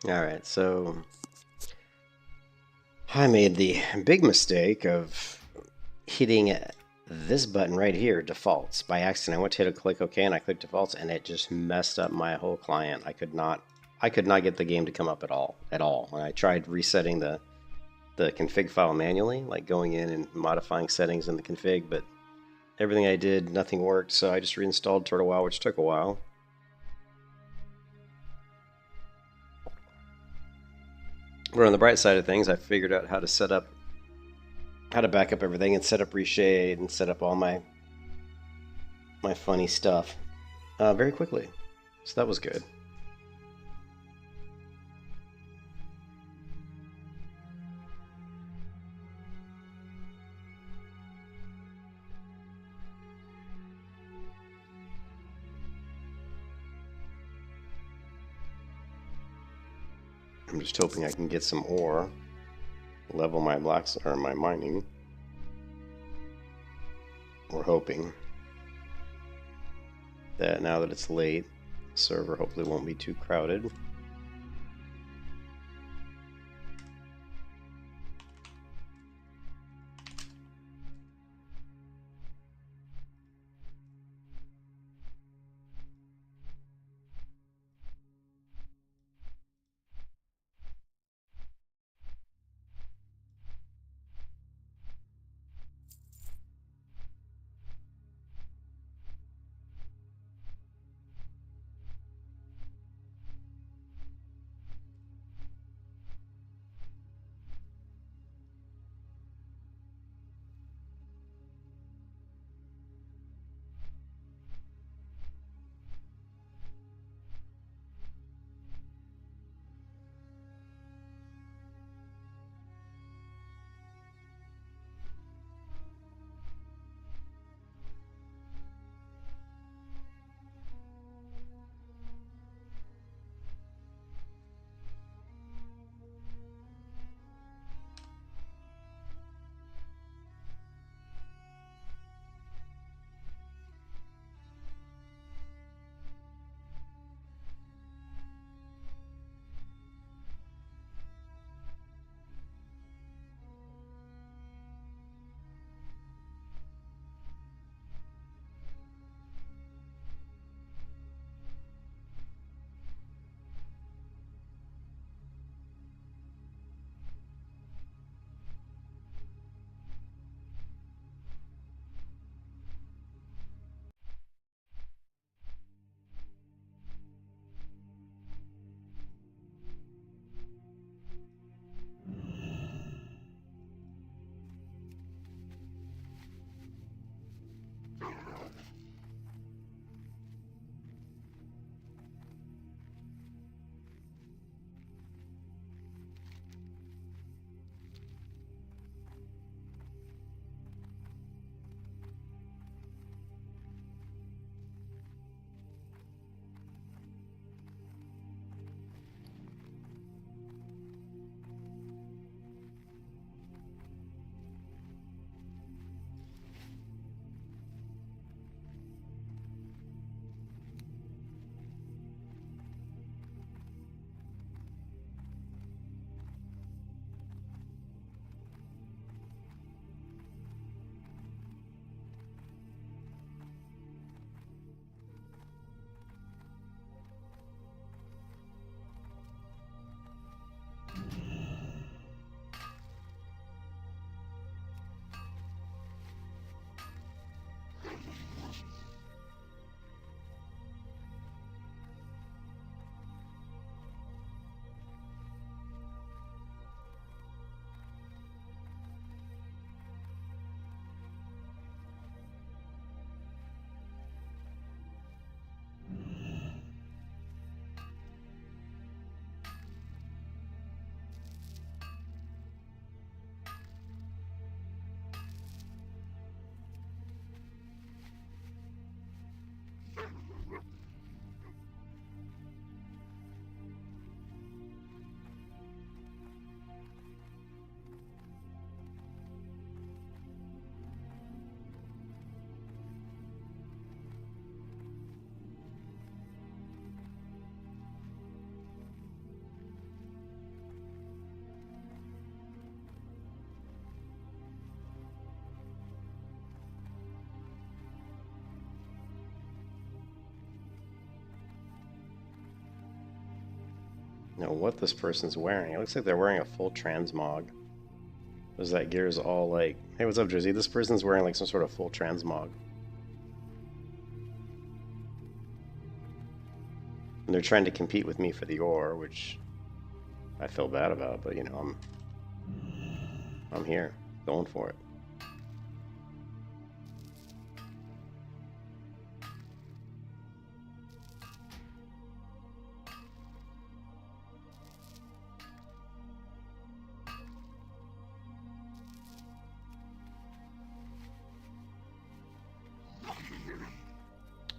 Alright, so I made the big mistake of hitting this button right here, defaults, by accident. I went to hit a click OK and I clicked defaults and it just messed up my whole client. I could not get the game to come up at all. And I tried resetting the config file manually, like going in and modifying settings in the config, but everything I did, nothing worked, so I just reinstalled TurtleWow, which took a while. But on the bright side of things, I figured out how to back up everything and set up reshade and set up all my funny stuff very quickly. So that was good. I'm just hoping I can get some ore, level my blocks or my mining. We're hoping that now that it's late, the server hopefully won't be too crowded. know what this person's wearing. It looks like they're wearing a full transmog. Because that gear is all like, hey, what's up, Jersey? This person's wearing like some sort of full transmog. And they're trying to compete with me for the ore, which I feel bad about, but you know, I'm here, going for it.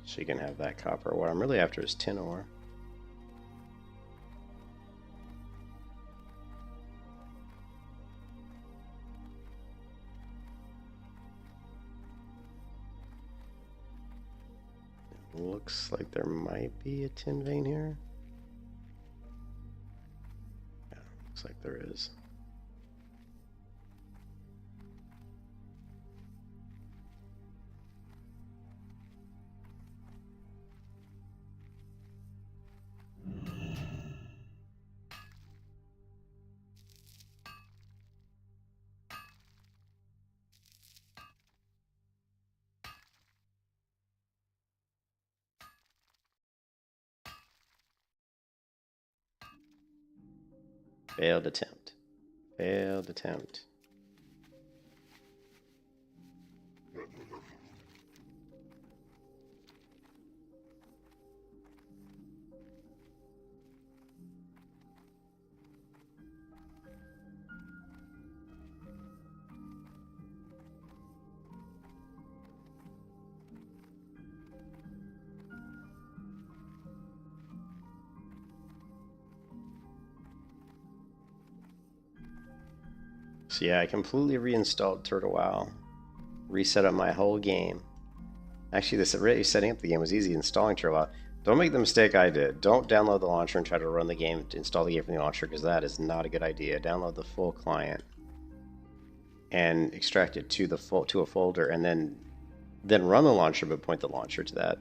She can have that copper. What I'm really after is tin ore. Looks like there might be a tin vein here. Yeah, looks like there is. Failed attempt. Failed attempt. So yeah, I completely reinstalled Turtle WoW, reset up my whole game. Actually, this really setting up the game was easy. Installing Turtle WoW. Don't make the mistake I did. Don't download the launcher and try to run the game, to install the game from the launcher, because that is not a good idea. Download the full client and extract it to a folder, and then run the launcher, but point the launcher to that,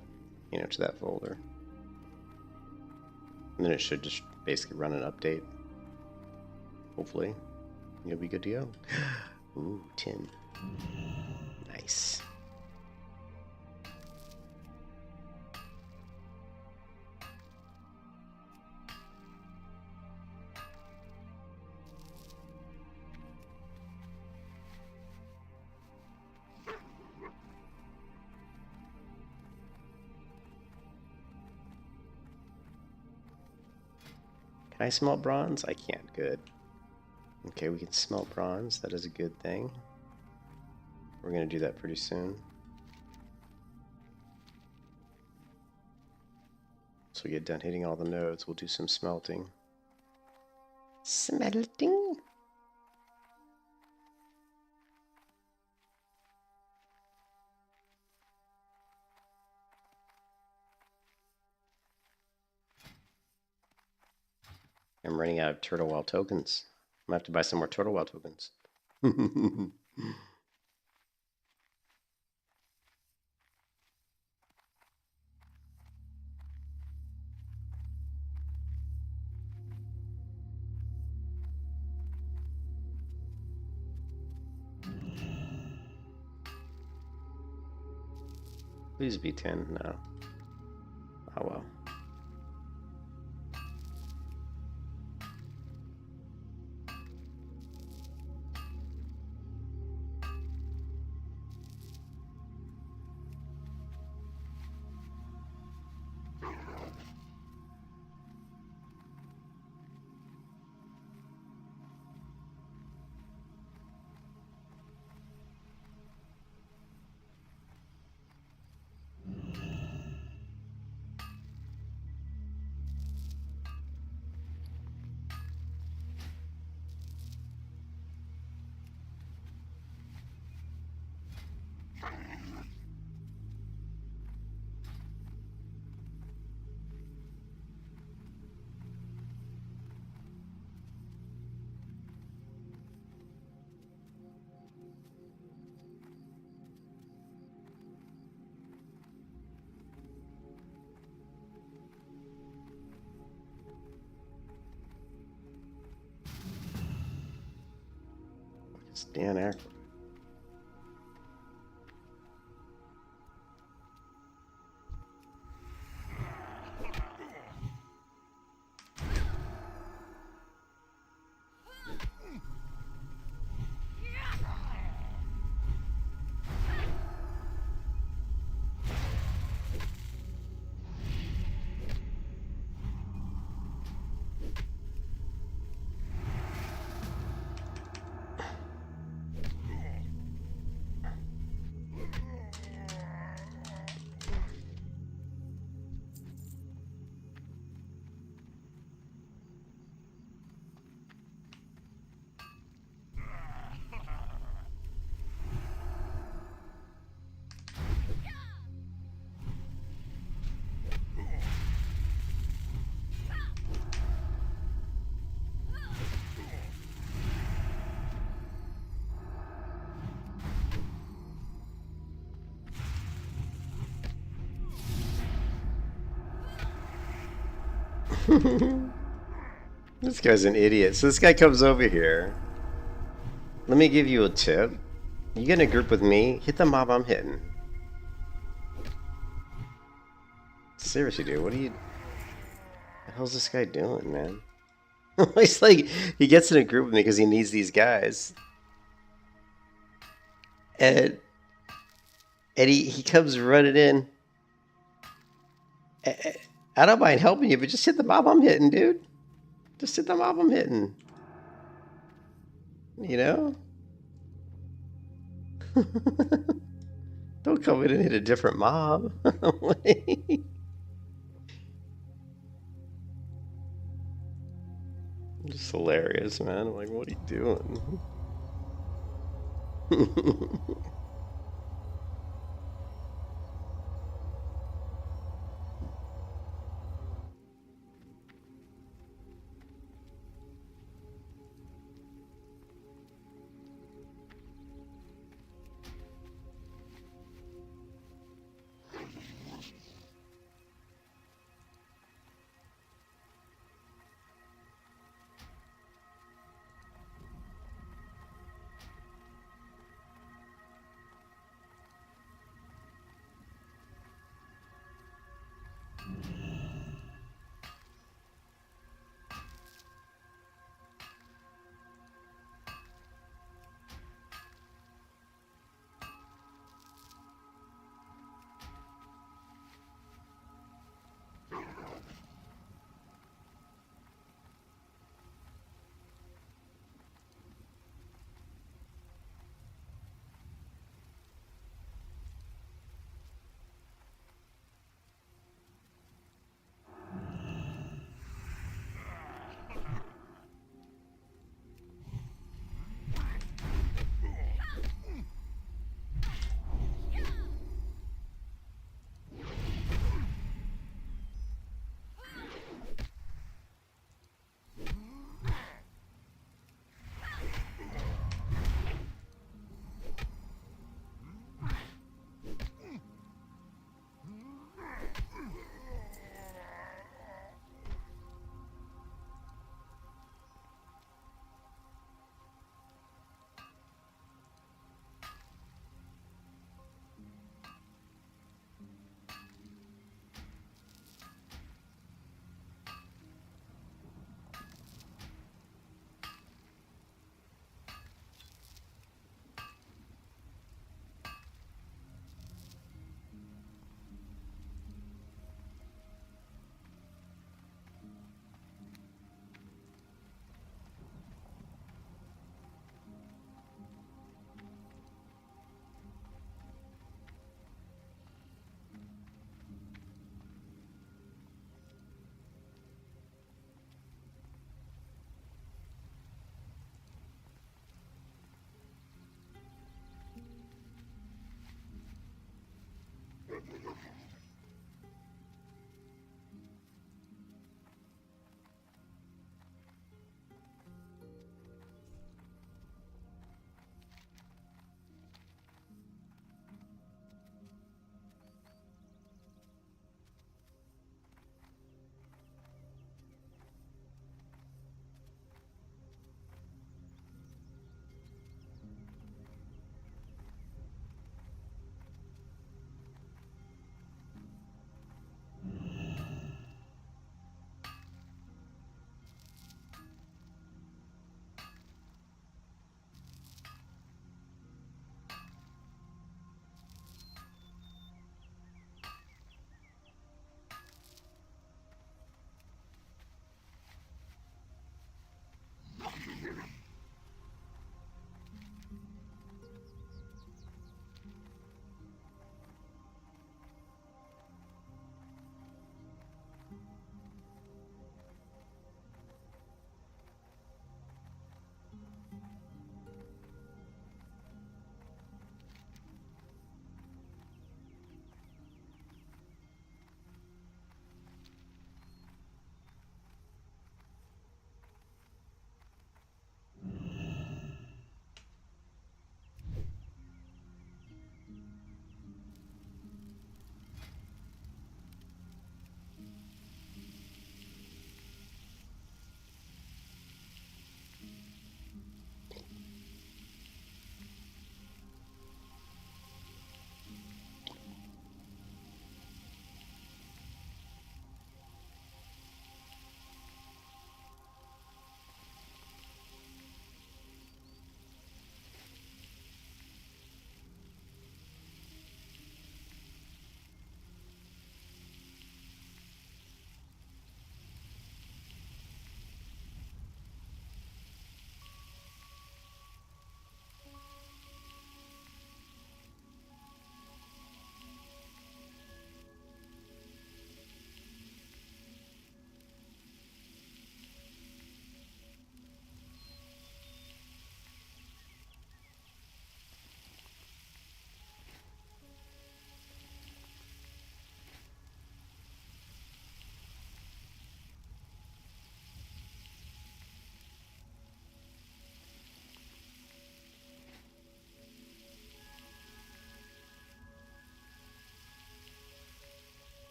to that folder. And then it should just basically run an update. Hopefully. You'll be good to go. Ooh, tin. Nice. Can I smelt bronze? I can't. Good. Okay, we can smelt bronze. That is a good thing. We're going to do that pretty soon. So we get done hitting all the nodes. We'll do some smelting. Smelting? I'm running out of Turtle WoW tokens. I'm going to have to buy some more Turtle WoW tokens. Please be 10. No. Oh well. It's Dan Aykroyd. This guy's an idiot. So this guy comes over here. Let me give you a tip. You get in a group with me, hit the mob I'm hitting. Seriously, dude, what the hell's this guy doing, man? It's like, he gets in a group with me because he needs these guys. And he comes running in. I don't mind helping you, but just hit the mob I'm hitting, dude. Just hit the mob I'm hitting. You know? Don't come in and hit a different mob. Just hilarious, man. I'm like, what are you doing?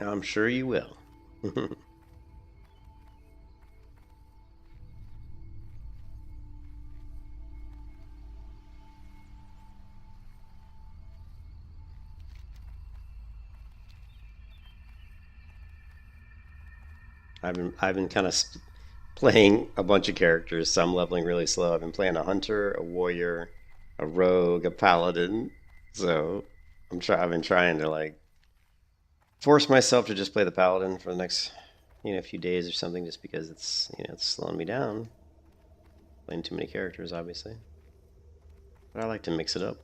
I'm sure you will. I've been kind of playing a bunch of characters, some leveling really slow. I've been playing a hunter, a warrior, a rogue, a paladin. So I've been trying to like force myself to just play the paladin for the next few days or something, just because it's slowing me down playing too many characters, obviously. But I like to mix it up.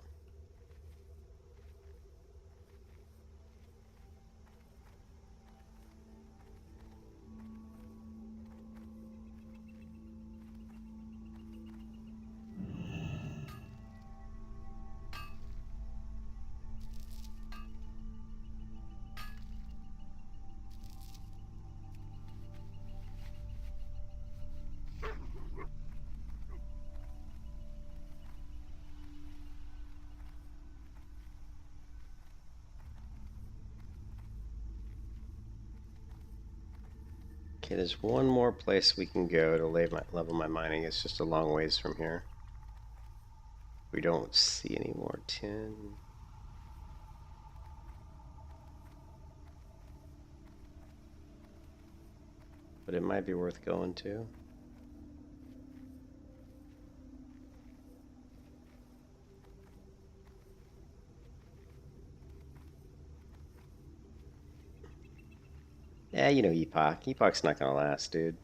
Okay, there's one more place we can go to level my mining. It's just a long ways from here. We don't see any more tin. But it might be worth going to. Yeah, Epoch. Epoch's not gonna last, dude.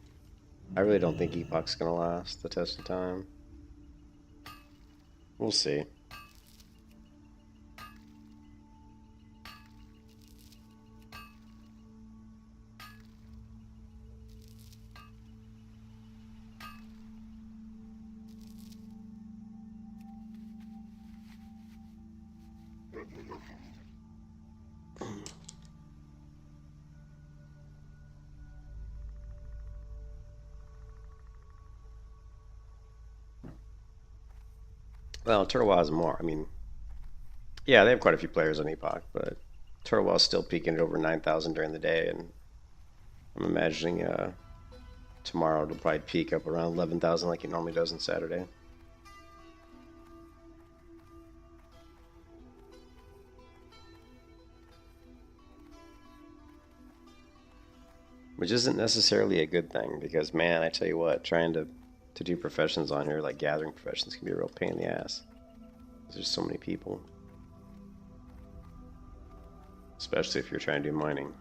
I really don't think Epoch's gonna last the test of time. We'll see. Well, Turtle has more. I mean, yeah, they have quite a few players on Epoch, but Turtle is still peaking at over 9,000 during the day, and I'm imagining tomorrow it'll probably peak up around 11,000 like it normally does on Saturday. Which isn't necessarily a good thing because, man, I tell you what, trying to do professions on here, like gathering professions, can be a real pain in the ass. There's so many people. Especially if you're trying to do mining.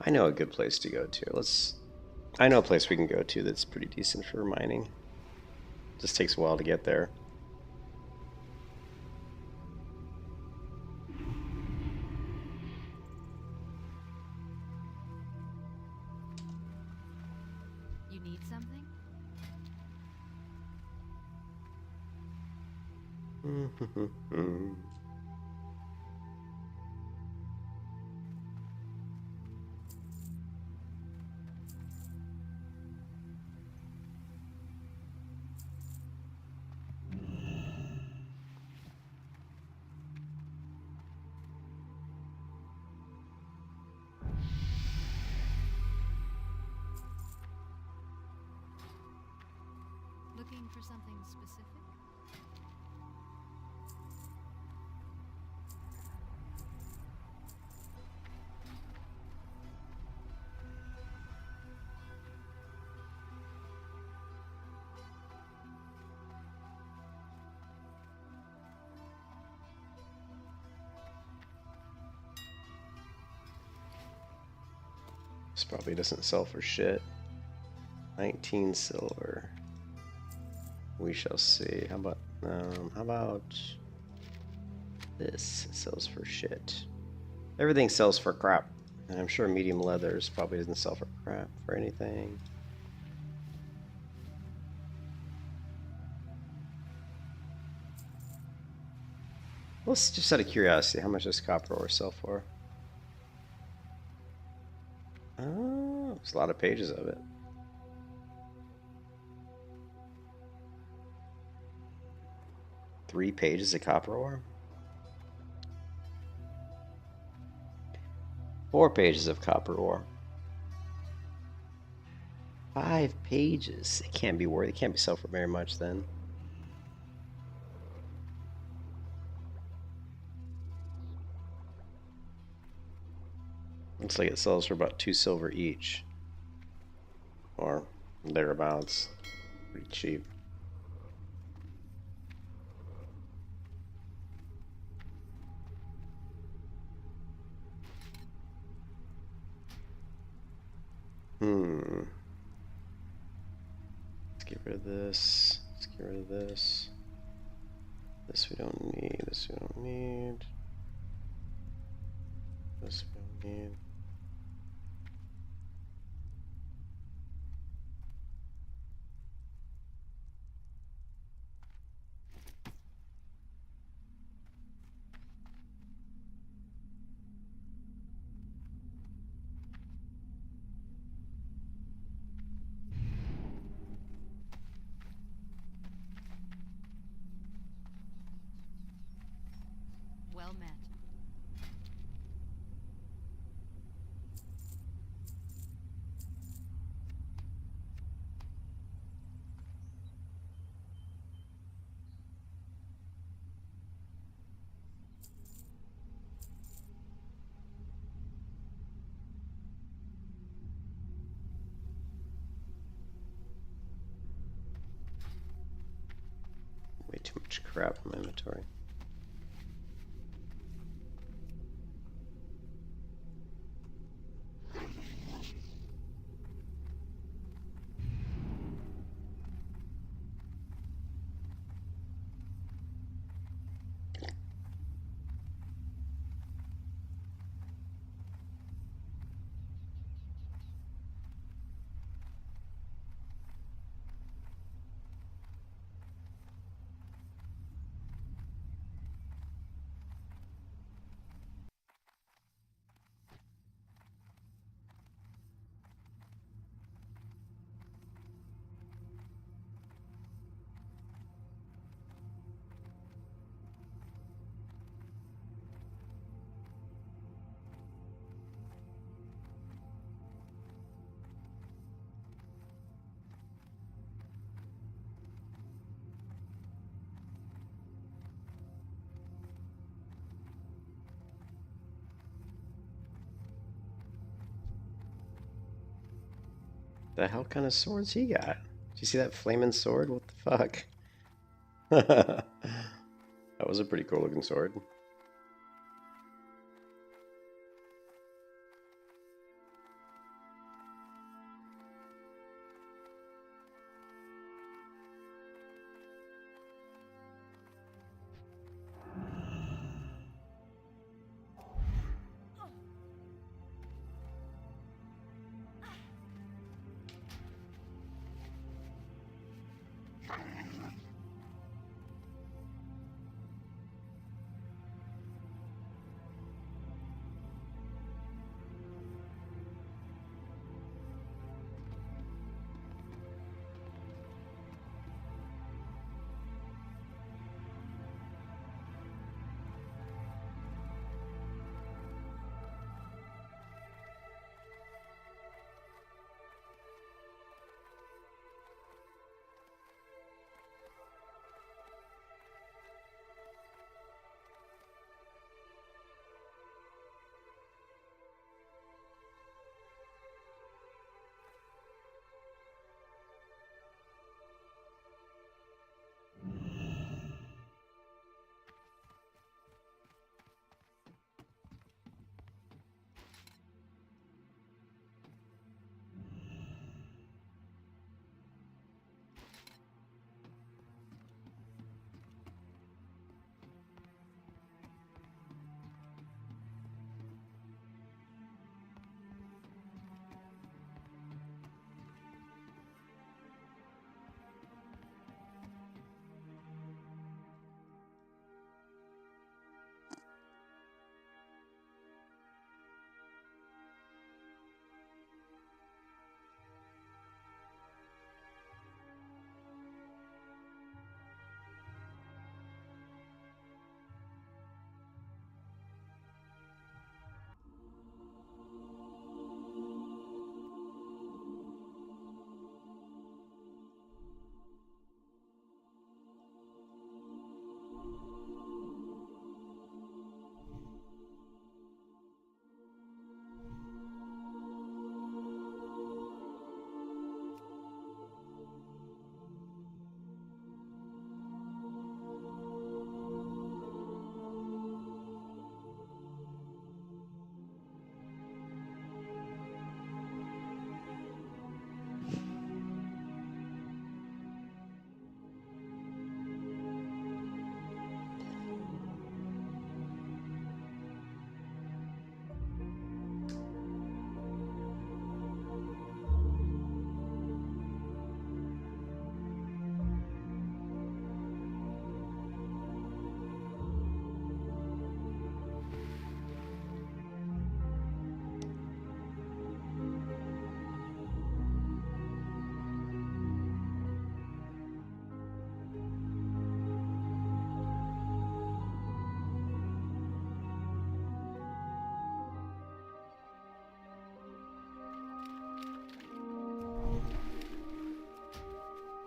I know a good place to go to. I know a place we can go to that's pretty decent for mining. Just takes a while to get there. You need something? Looking for something specific? This probably doesn't sell for shit. 19 silver. We shall see. How about this? It sells for shit. Everything sells for crap. And I'm sure medium leathers probably doesn't sell for crap for anything. Let's just out of curiosity, how much does copper ore sell for? Oh, there's a lot of pages of it. Three pages of copper ore? 4 pages of copper ore. 5 pages. It can't be worth. It can't be sold for very much then. Looks like it sells for about 2 silver each, or thereabouts. Pretty cheap. Let's get rid of this. Let's get rid of this. This we don't need. This we don't need. This we don't need. Well met. Way too much crap in my inventory. The hell kind of swords he got? Did you see that flaming sword? What the fuck? That was a pretty cool looking sword.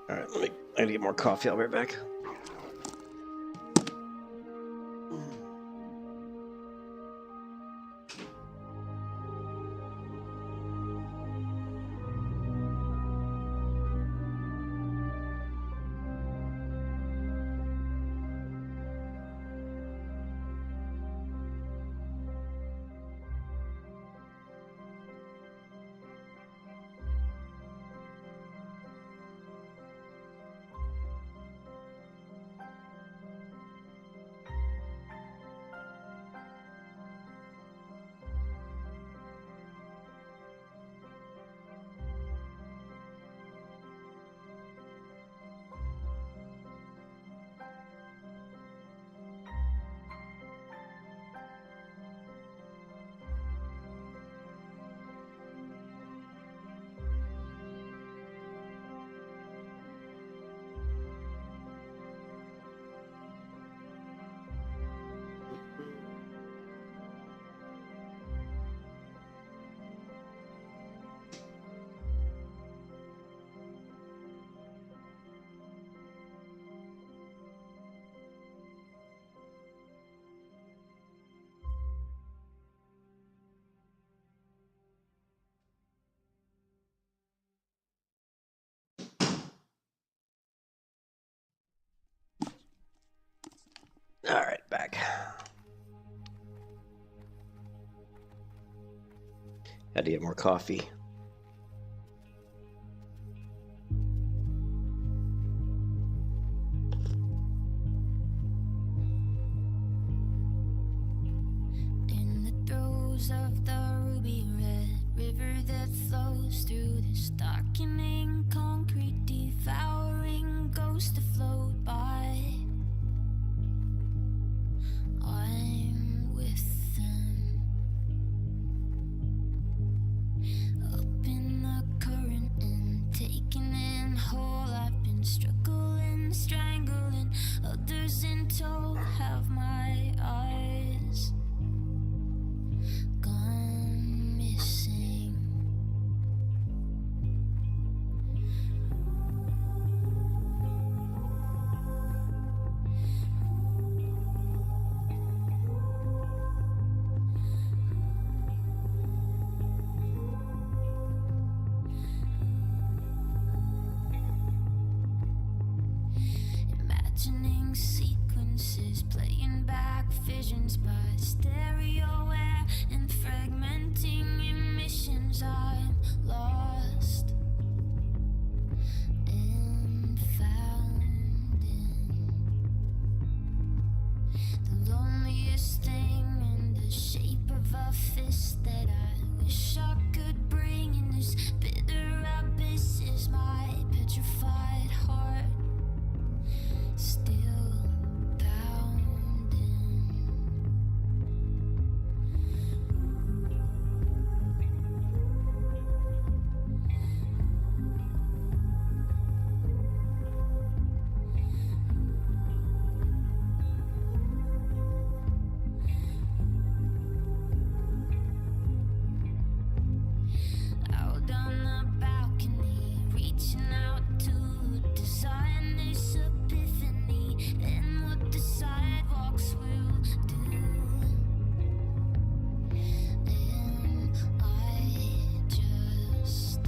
All right, I need to get more coffee. I'll be right back. All right, back. Had to get more coffee. In the throes of the ruby red river that flows through this darkening concrete, devouring ghosts to float by, I'm with them. Up in the current and taken in whole, I've been struggling, strangling others in tow. Have my eyes gone missing? Imagining sequences, playing back visions by stereo air and fragmenting emissions. I'm lost and found in the loneliest thing in the shape of a fist that I wish I could bring in this bitter abyss. Is my petrified heart still pounding? Out on the balcony, reaching out to design this epiphany and what the sidewalks will do. And I just,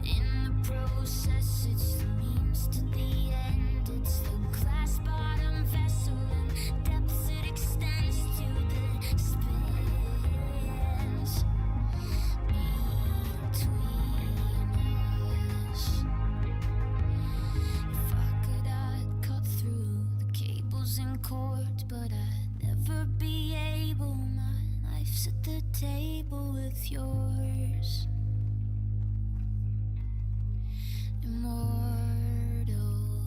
in the process, it's the means to the end. It's the glass bottom vessel and depth it extends to the spans between us. If I could, I'd cut through the cables and cords, but I'd never be able. My life's at the table with yours. Immortal.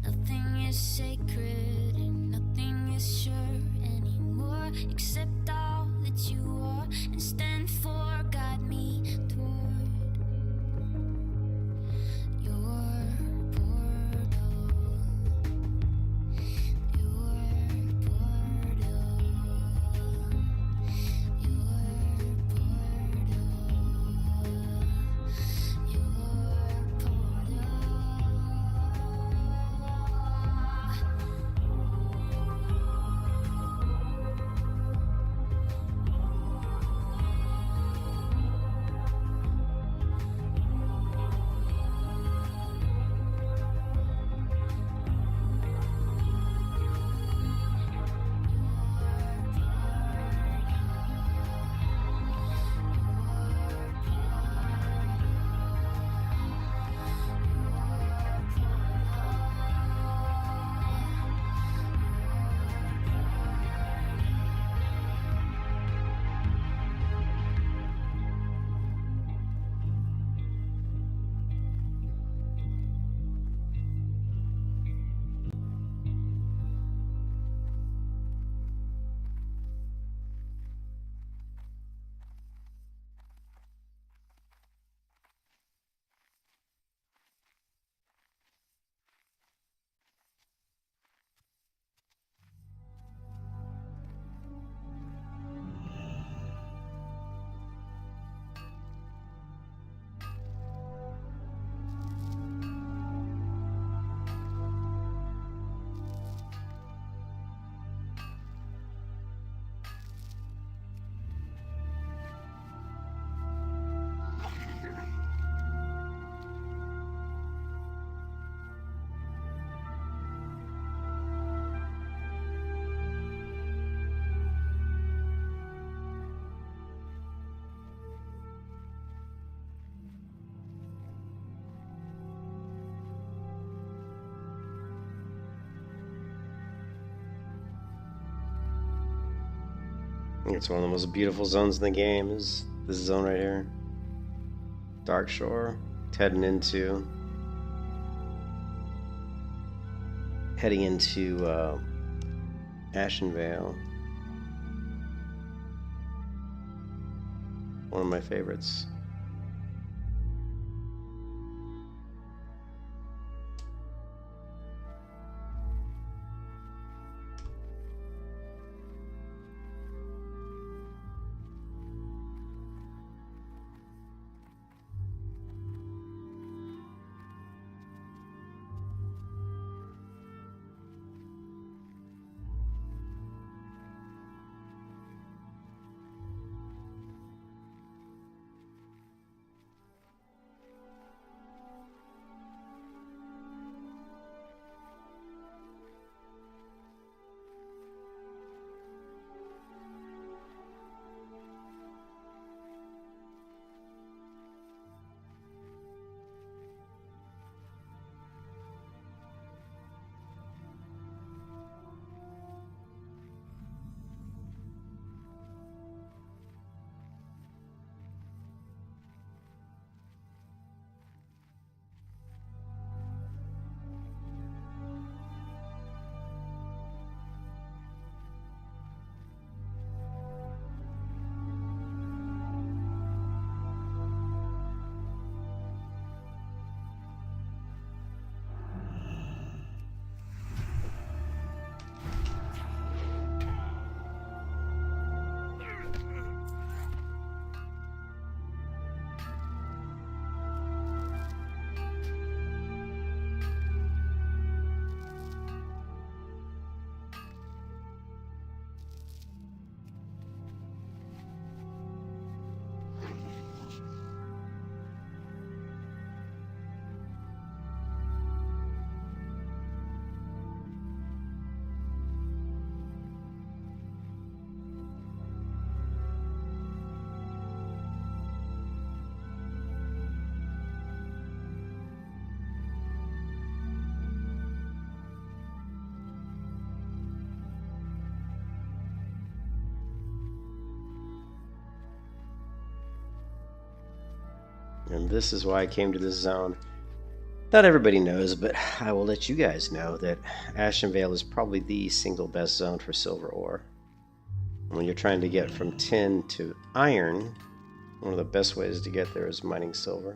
Nothing is sacred and nothing is sure anymore, except all that you are and stand for. Guide me toward your portal. Your portal. Your portal. I think it's one of the most beautiful zones in the game is this zone right here. Dark Shore, heading into Ashen Vale. One of my favorites. And this is why I came to this zone. Not everybody knows, but I will let you guys know that Ashen Vale is probably the single best zone for silver ore. When you're trying to get from tin to iron, one of the best ways to get there is mining silver.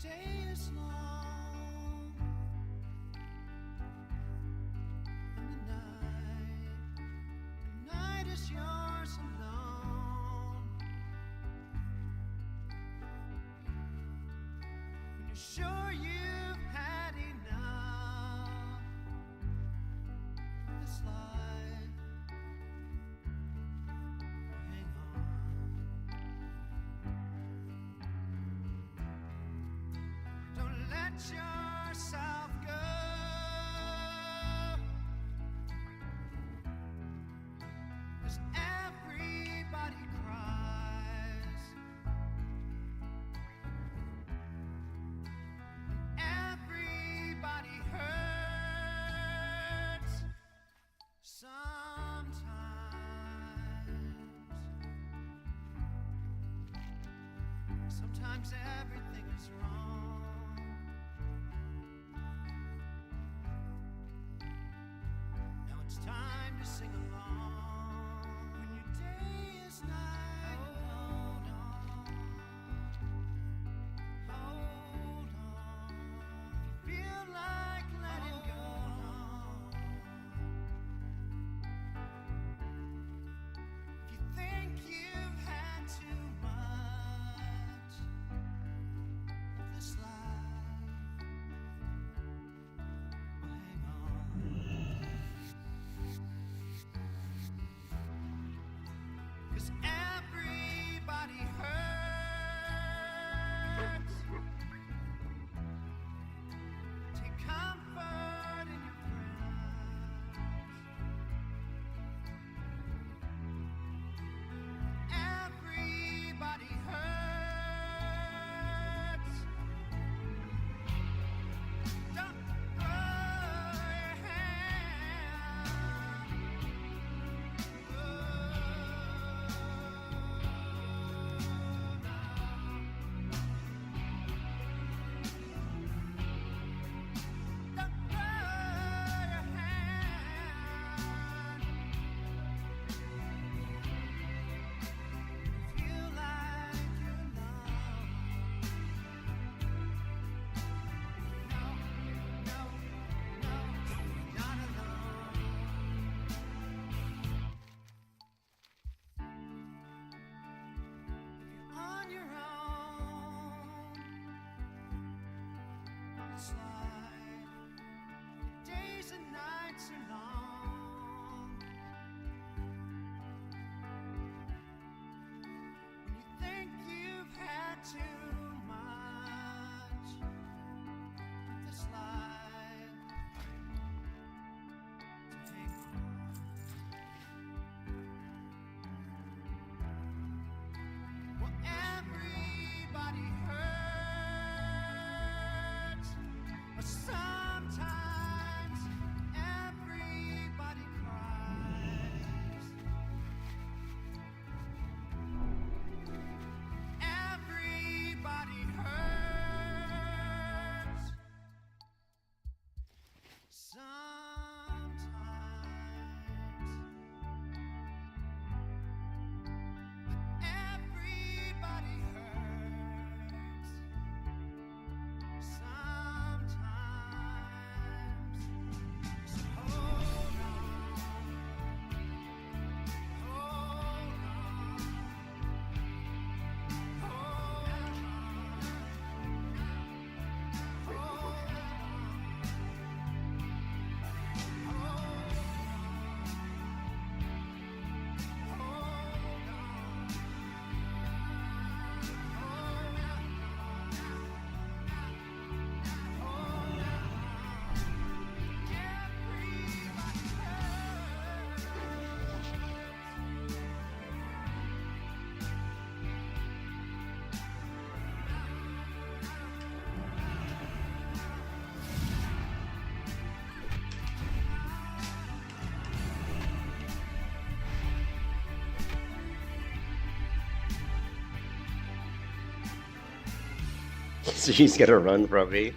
day is long and the night is yours alone. When you're sure you've had enough of this life, hang on. Don't let yourself go. 'Cause everybody cries. Everybody hurts sometimes. Sometimes everything is wrong. Now it's time to sing along. When your day is night, hold on. Hold on. If you feel like letting go, if you think you've had too much of this life, well, hang on. 'Cause everybody hurts. Take comfort in your friends. Everybody hurts. Don't throw your hand. Don't throw your hand. Feel like you're alone. No, no, no, you're not alone. If you're on your own, it's like days and nights are long. When you think you've had too much of this life, to hang on. Well, everybody hurts, but sometimes everybody cries. Everybody hurts sometimes. Everybody hurts sometimes. So hold on, hold on, hold on, hold So she's gonna run from me.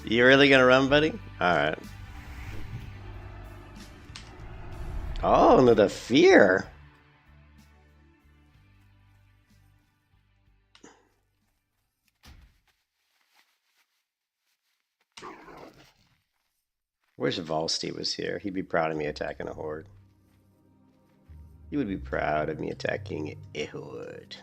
You really gonna run, buddy? Alright. Oh, no, the fear. Wish Valsty was here. He'd be proud of me attacking a horde. He would be proud of me attacking a horde.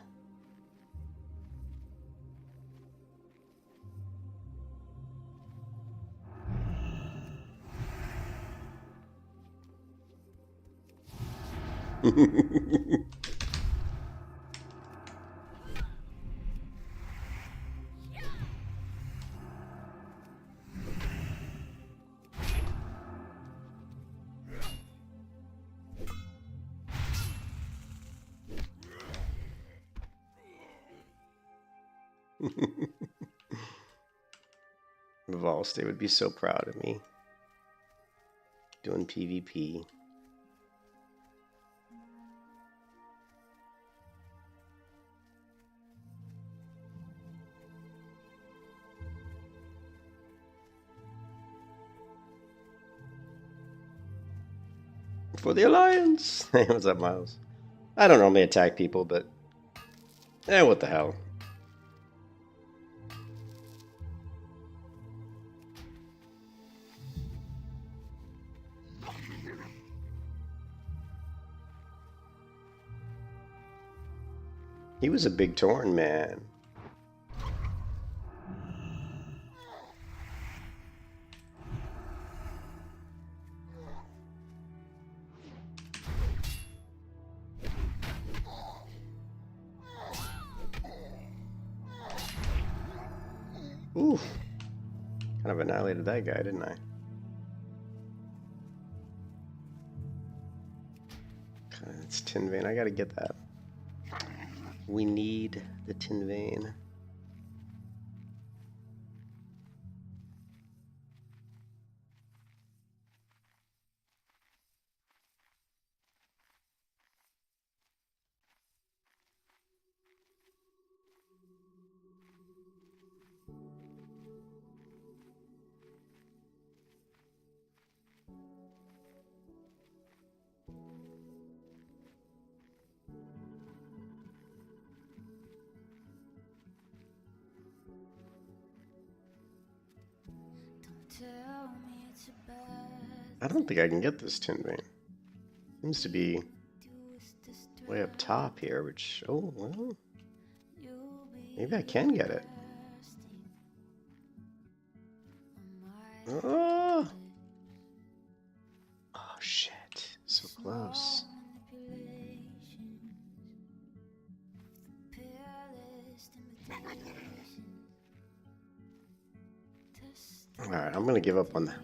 Valsty would be so proud of me doing PvP. For the Alliance! Hey, what's up, Miles? I don't normally attack people, but what the hell. He was a big Tauren man. Ooh. Kind of annihilated that guy, didn't I? It's Tin Vein. I gotta get that. We need the Tin Vein. I don't think I can get this Tin Vein. Seems to be way up top here, which, oh, well, maybe I can get it. Oh, oh shit, so close. Alright, I'm gonna give up on that.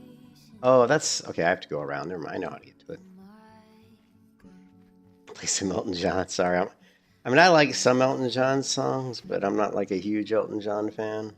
Oh, that's okay. I have to go around. Never mind. I know how to get to it. Play some Elton John. Sorry, I mean, I like some Elton John songs, but I'm not like a huge Elton John fan.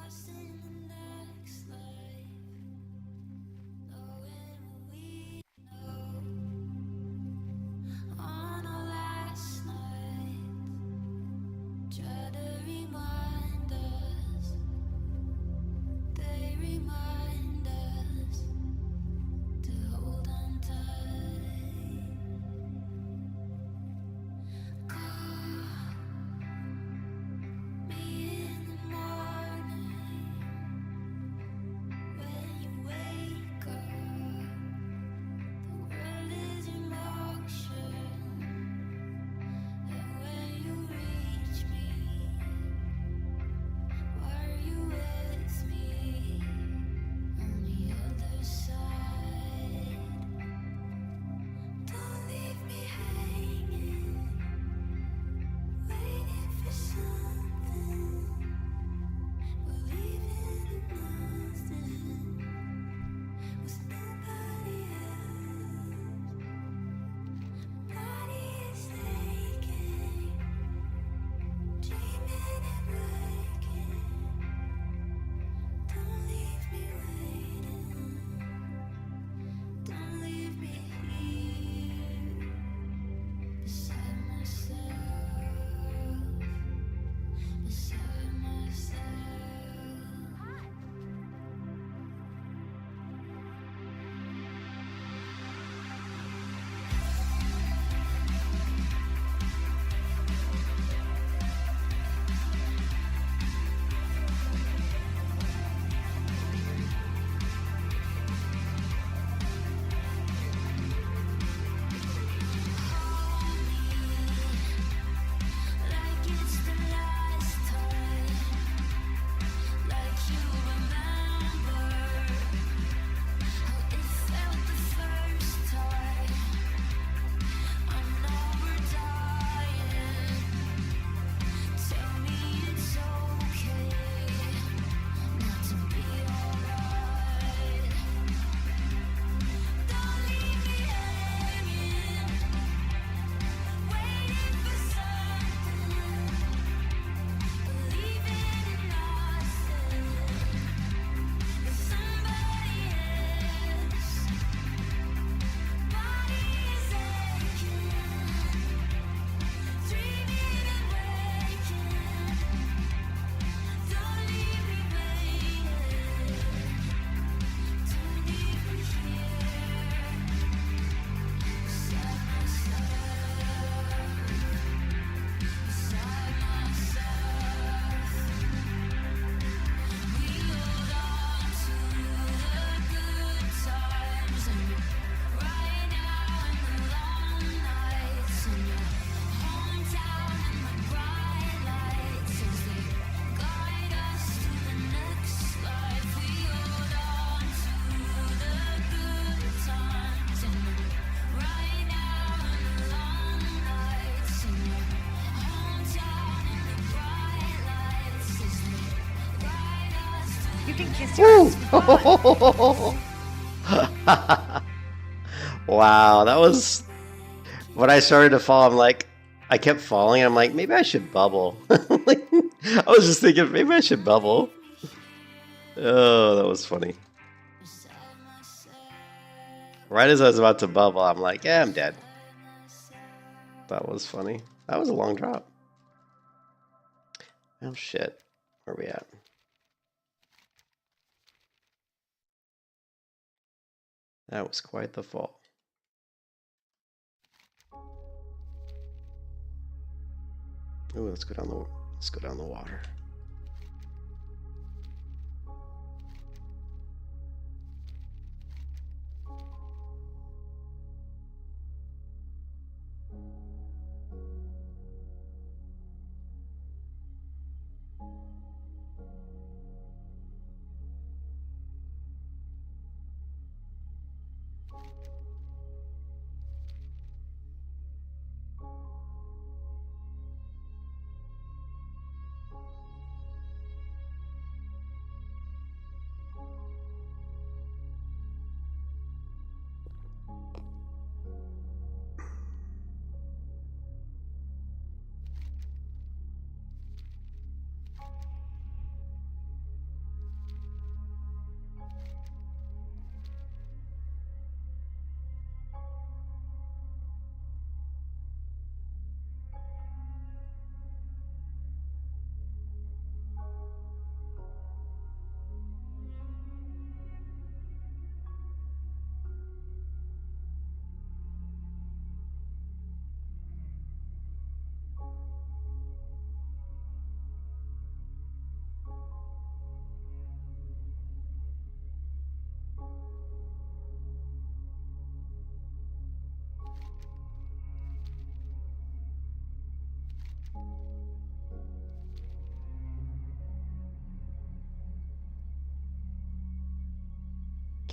lost in the next life, knowing what we know. On our last night, try to remind us, they remind us to hold on tight. Call me in the morning when you wake up. The world is in motion, and when you reach me, are you with me on the other side? Don't leave me hanging, waiting for something, believing in nothing with nobody else. Body is aching, dreaming and waking. Don't leave me waiting, don't leave me here beside myself, beside myself. Like it's the last time, like you remember how it felt the first time. I know we're dying. Tell me it's okay not to be alright. Don't leave me hanging, waiting for something, believing in nothing with somebody else. Body is aching, dreaming and waking. Don't leave me waiting, don't leave me here beside myself, beside myself. We hold on to the good times, and right now in the long nights, in your hometown and the bright lights as they guide us to the next life. We hold on to the good times, and right now in the long nights, in your hometown and the bright lights as they guide us to You can kiss your ass. Wow, that was when I started to fall. I'm like, I kept falling. I'm like, maybe I should bubble. Like, I was just thinking, maybe I should bubble. Oh, that was funny. Right as I was about to bubble, I'm like, yeah, I'm dead. That was funny. That was a long drop. Oh shit. Where are we at? That was quite the fall. Ooh, let's go down the water.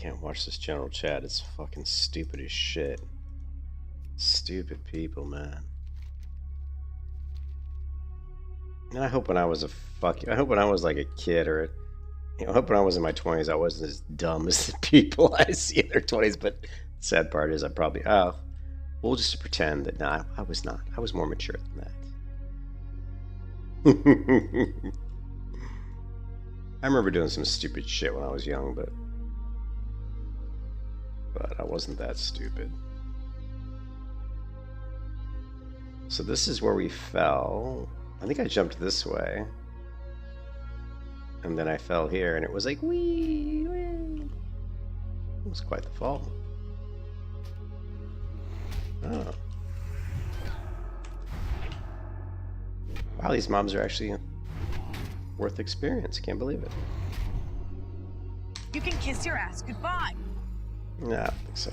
can't watch this general chat. It's fucking stupid as shit. Stupid people, man. And I hope when I was I hope when I was like a kid or I hope when I was in my 20s I wasn't as dumb as the people I see in their 20s, but the sad part is I probably we'll just pretend that no, I was not. I was more mature than that. I remember doing some stupid shit when I was young, but I wasn't that stupid. So this is where we fell. I think I jumped this way. And then I fell here, and it was like, wee, wee. It was quite the fall. Oh. Wow, these mobs are actually worth experience. Can't believe it. You can kiss your ass goodbye. No, I don't think so.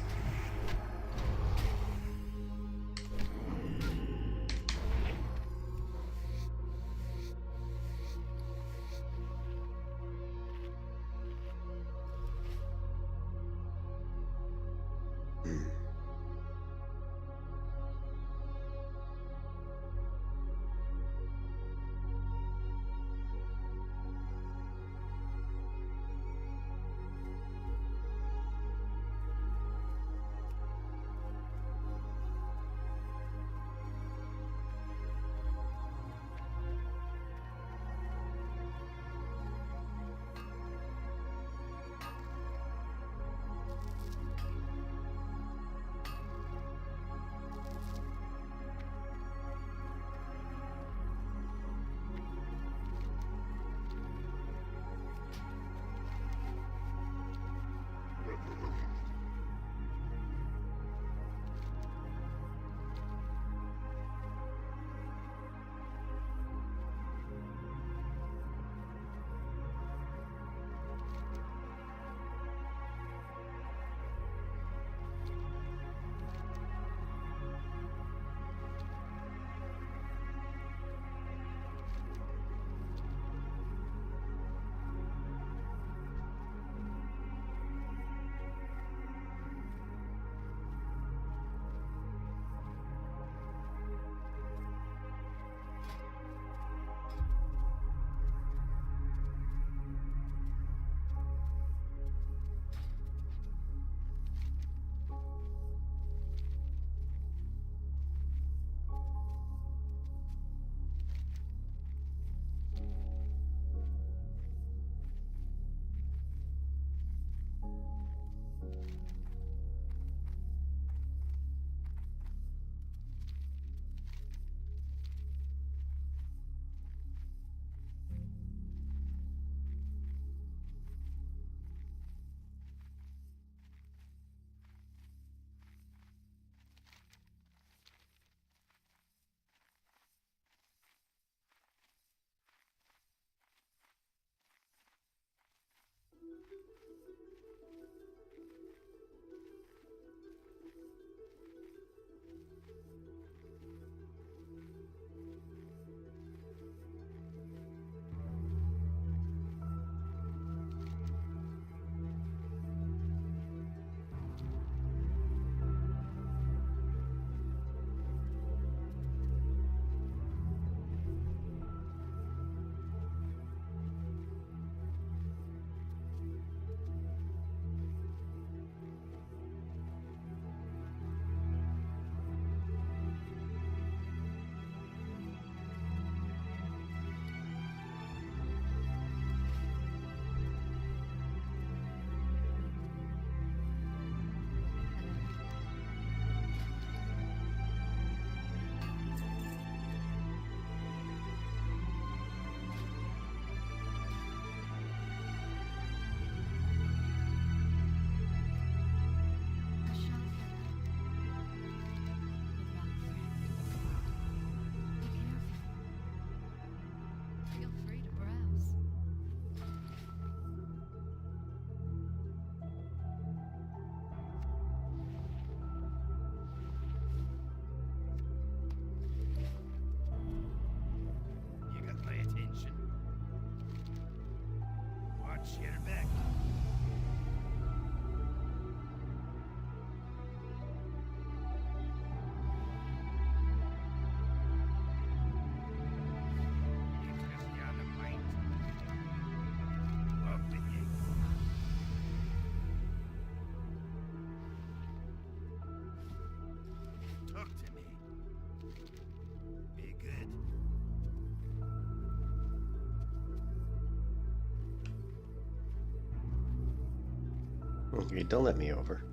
Okay, don't let me over.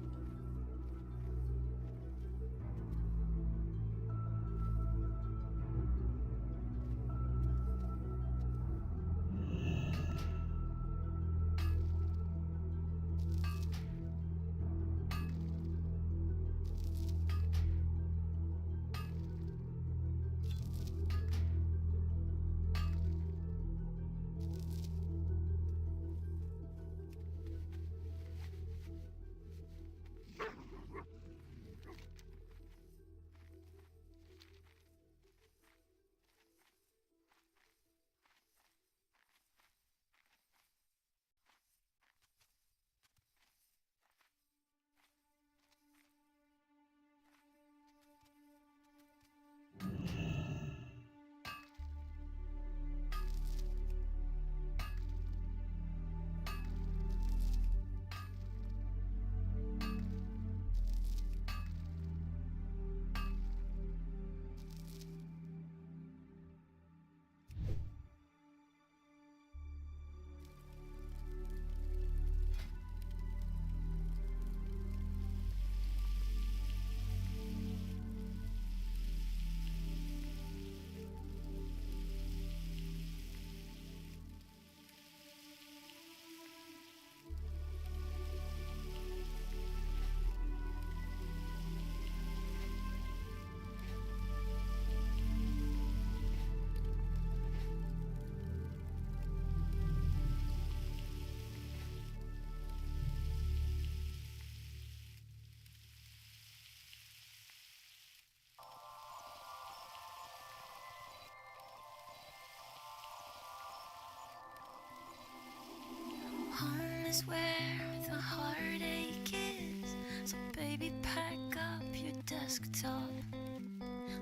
Home is where the heartache is. So baby, pack up your desktop.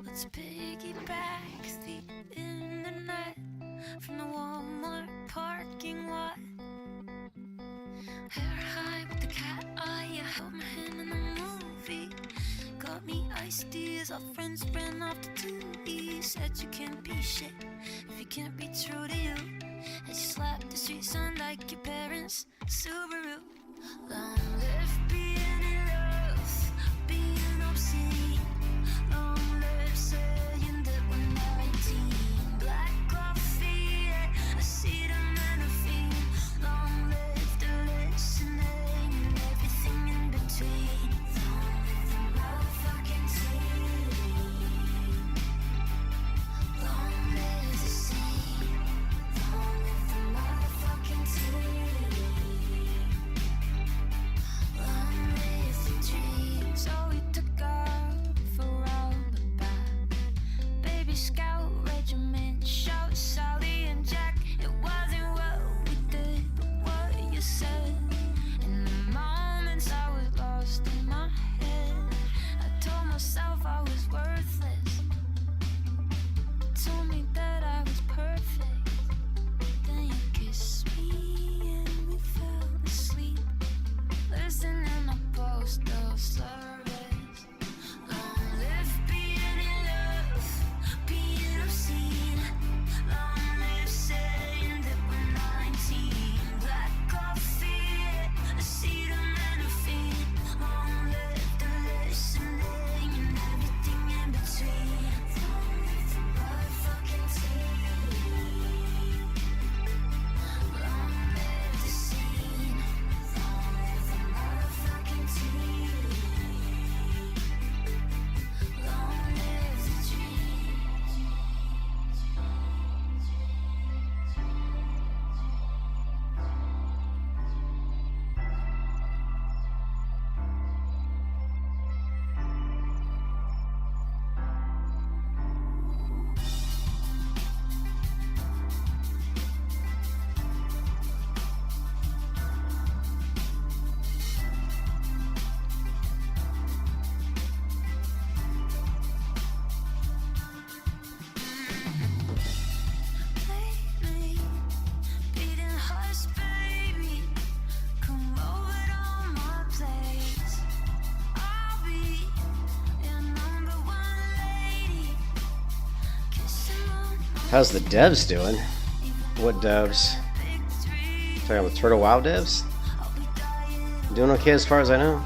Let's piggyback the internet from the Walmart parking lot. Hair high with the cat eye, you held my hand in the movie. Got me iced teas, our friends ran off to 2E. Said you can't be shit if you can't be true to you. As you slap the street sound like your parents' Subaru. Long live being in love, being obscene. Long live saying that we're 19. Black coffee, acetaminophen. Long live the listening and everything in between. Long live the motherfucking team. Long live the scene. Long live the motherfucking team. Long live the dream. So we took off around the back. Baby Scout regiment, shout Sally and Jack. It wasn't what we did, but what you said. In the moments I was lost in my head, I told myself I was worthless. Told me that I was perfect. Then you kissed me and we fell asleep, listening to postal service. Long live being in love, being obscene. Long live saying that we're 19. Black coffee, acetaminophen. Long live the listening and everything in between. Long live the motherfucking team. Long live the scene. Long live the motherfucking team. Long live the dream. Lately, beating hearts, baby. Come over to my place. I'll be your #1 lady. Kissing on my How's the devs doing? What devs? big tree. Talking about the Turtle WoW devs? I'll be dying Doing okay as far as I know.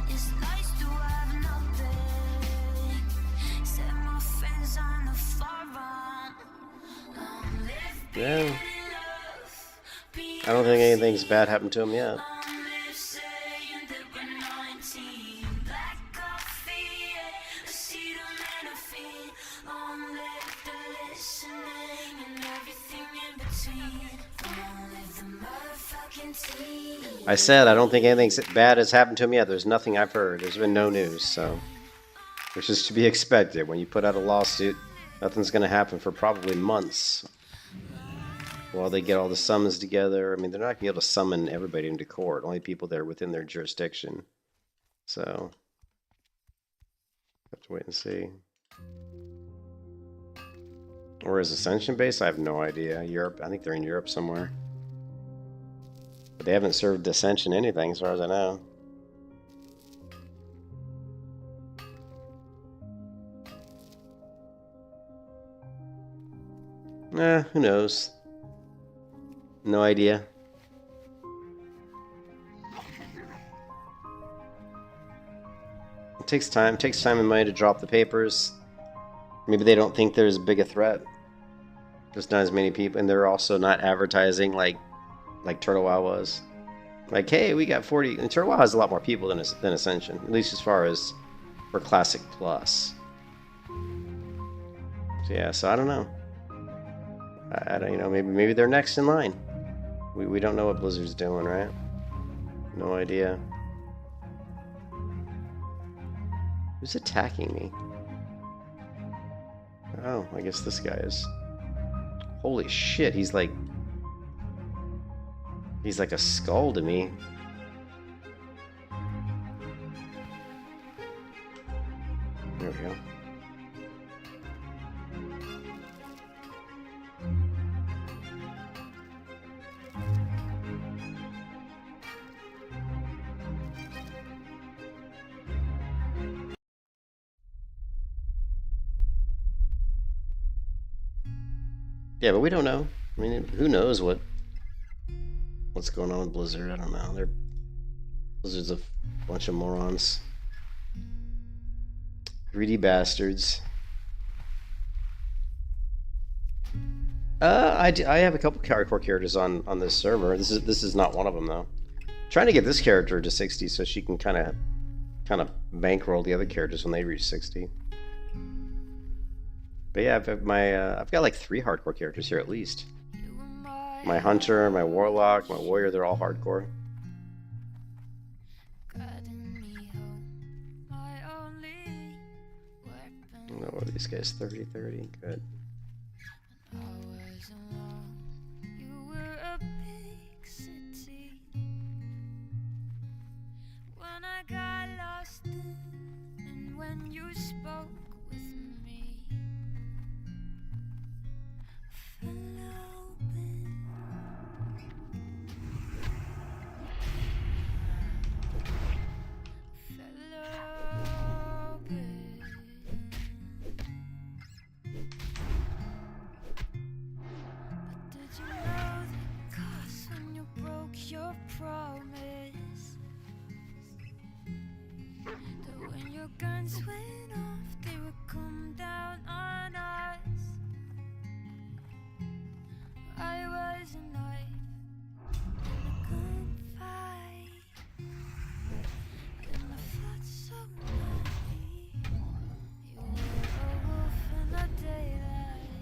It's nice to have nothing. Set my friends on the far run. Yeah. I don't think anything's bad happened to him yet. I said I don't think anything bad has happened to him yet. There's nothing I've heard. There's been no news, so which is to be expected. When you put out a lawsuit, nothing's going to happen for probably months while they get all the summons together. I mean, they're not going to be able to summon everybody into court. Only people that are within their jurisdiction. So have to wait and see. Or is Ascension base? I have no idea. Europe. I think they're in Europe somewhere. But they haven't served Ascension anything as far as I know. Who knows? No idea. It takes time. It takes time and money to drop the papers. Maybe they don't think there's as big a threat. There's not as many people, and they're also not advertising like Turtle Wow was. Like, hey, we got 40. And Turtle Wow has a lot more people than Ascension, at least as far as for Classic Plus. So yeah, so I don't know. I don't, you know, maybe they're next in line. We don't know what Blizzard's doing, right? No idea. Who's attacking me? Oh, I guess this guy is. Holy shit, he's like a skull to me. There we go. Yeah, but we don't know. I mean, who knows what's going on with Blizzard? I don't know. Blizzard's a bunch of morons. Greedy bastards. I have a couple hardcore characters on this server. This is not one of them though. Trying to get this character to 60 so she can kind of bankroll the other characters when they reach 60. But yeah, I've got like 3 hardcore characters here at least. My hunter, my warlock, my warrior, they're all hardcore. Oh, what are these guys? 30-30? Good. Guns went off, they would come down on us. I was a knife in a gunfight, and I fought so many. You were a wolf in the daylight,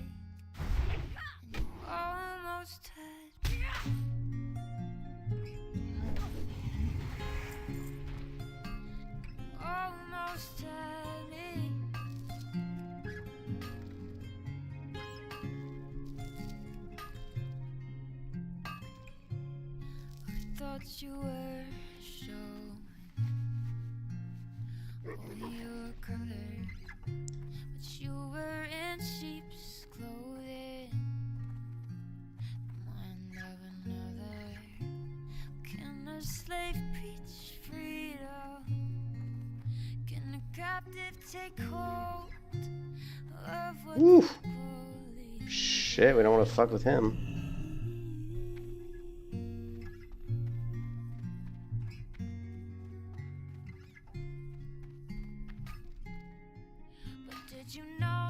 and you almost had me. Almost had me. I thought you were showing all your color, but you were in sheep's clothing. Mind of another. Can a slave preach freedom? Can a captive take hold of what Ooh. Shit, we don't want to fuck with him.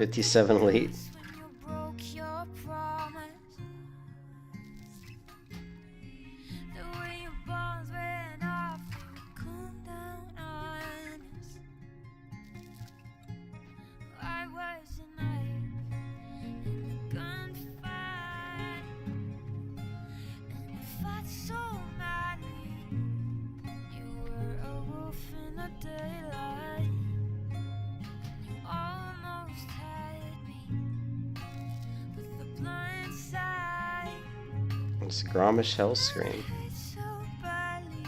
57 elite. when you broke your promise. The way your bones went off, they would come down on us. I was a knife in the gunfight, and I fought so madly. You were a wolf in the daylight. You almost had me with the blind side. It's a Gromish hell scream. So badly.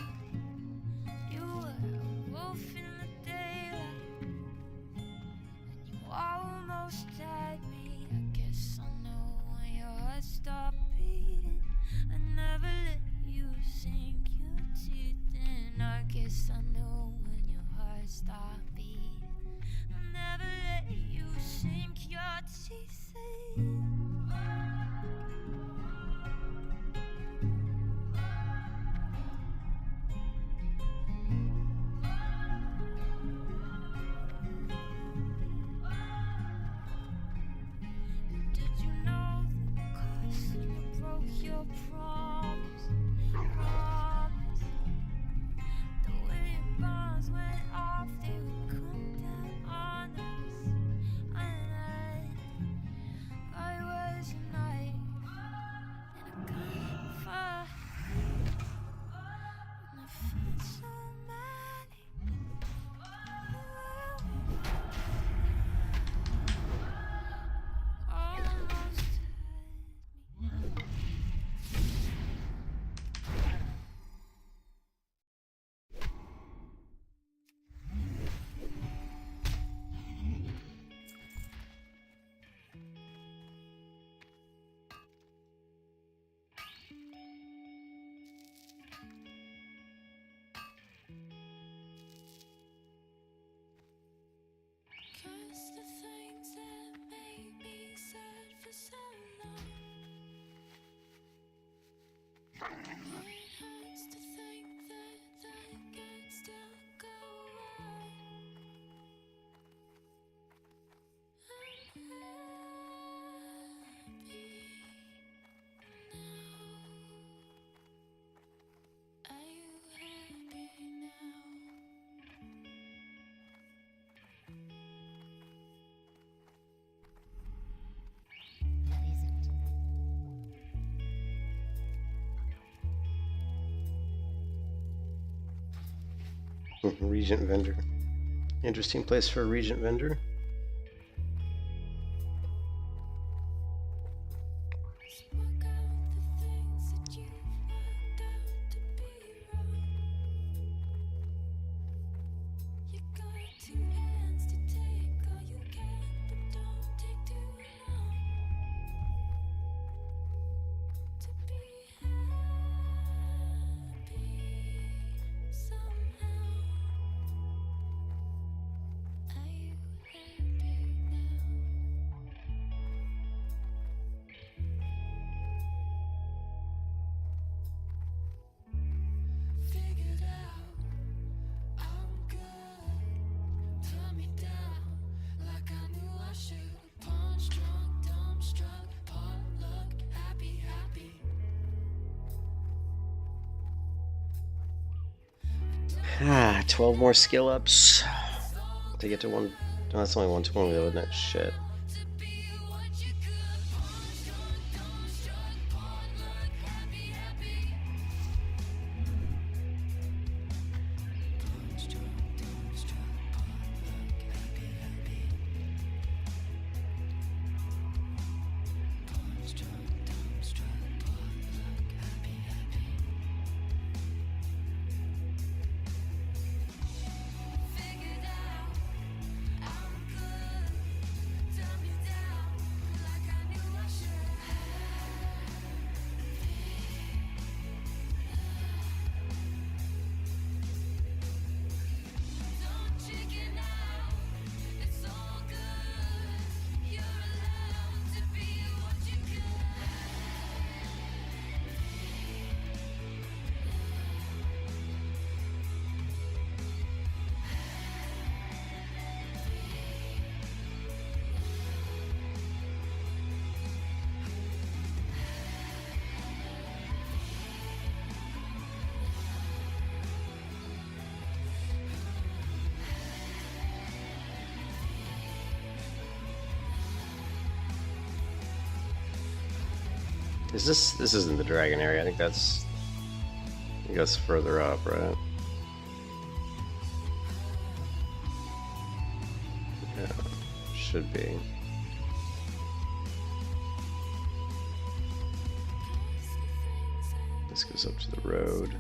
You were a wolf in the daylight, and you almost had me. I guess I know when your heart stopped beating. I never let you sink your teeth in. I guess I know when your heart stopped beating. I never let you sink your teeth in. Did you know the cost when you broke your promise? Promise. The way your bonds went off, they would come down on us. And I was a knife in a gunfight, and I felt so many. Almost had me. Cause the things that made me sad for so long, it hurts to think that they can still go on. I'm happy now. Are you happy now? What is it? Regent vendor. Interesting place for a regent vendor. Spoke out the things that you worked out to be wrong. You got 2 hands to take all you can, but don't take too long to be happy somehow. Are you happy now? Figured out I'm good. Turn me down like I knew I should. Punch drunk, dumbstruck, potluck, happy, happy. 12 more skill ups to get to one. No, that's only 120 though, isn't it? Shit. To be what you could. Punch drunk, dumbstruck, potluck, happy, happy. Punch drunk, dumbstruck, potluck, happy, happy. Punch drunk, dumbstruck, potluck, happy, happy. Figured out I'm good. Is this? This isn't the dragon area. I think that's further up, right? Yeah, should be. This goes up to the road.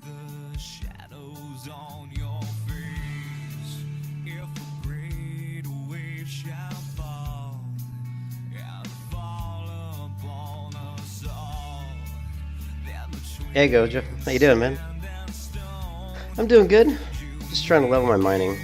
the shadows on your face. If a great wave shall fall and fall upon us all, then between Hey Goja, how you doing, man? I'm doing good. Just trying to level my mining.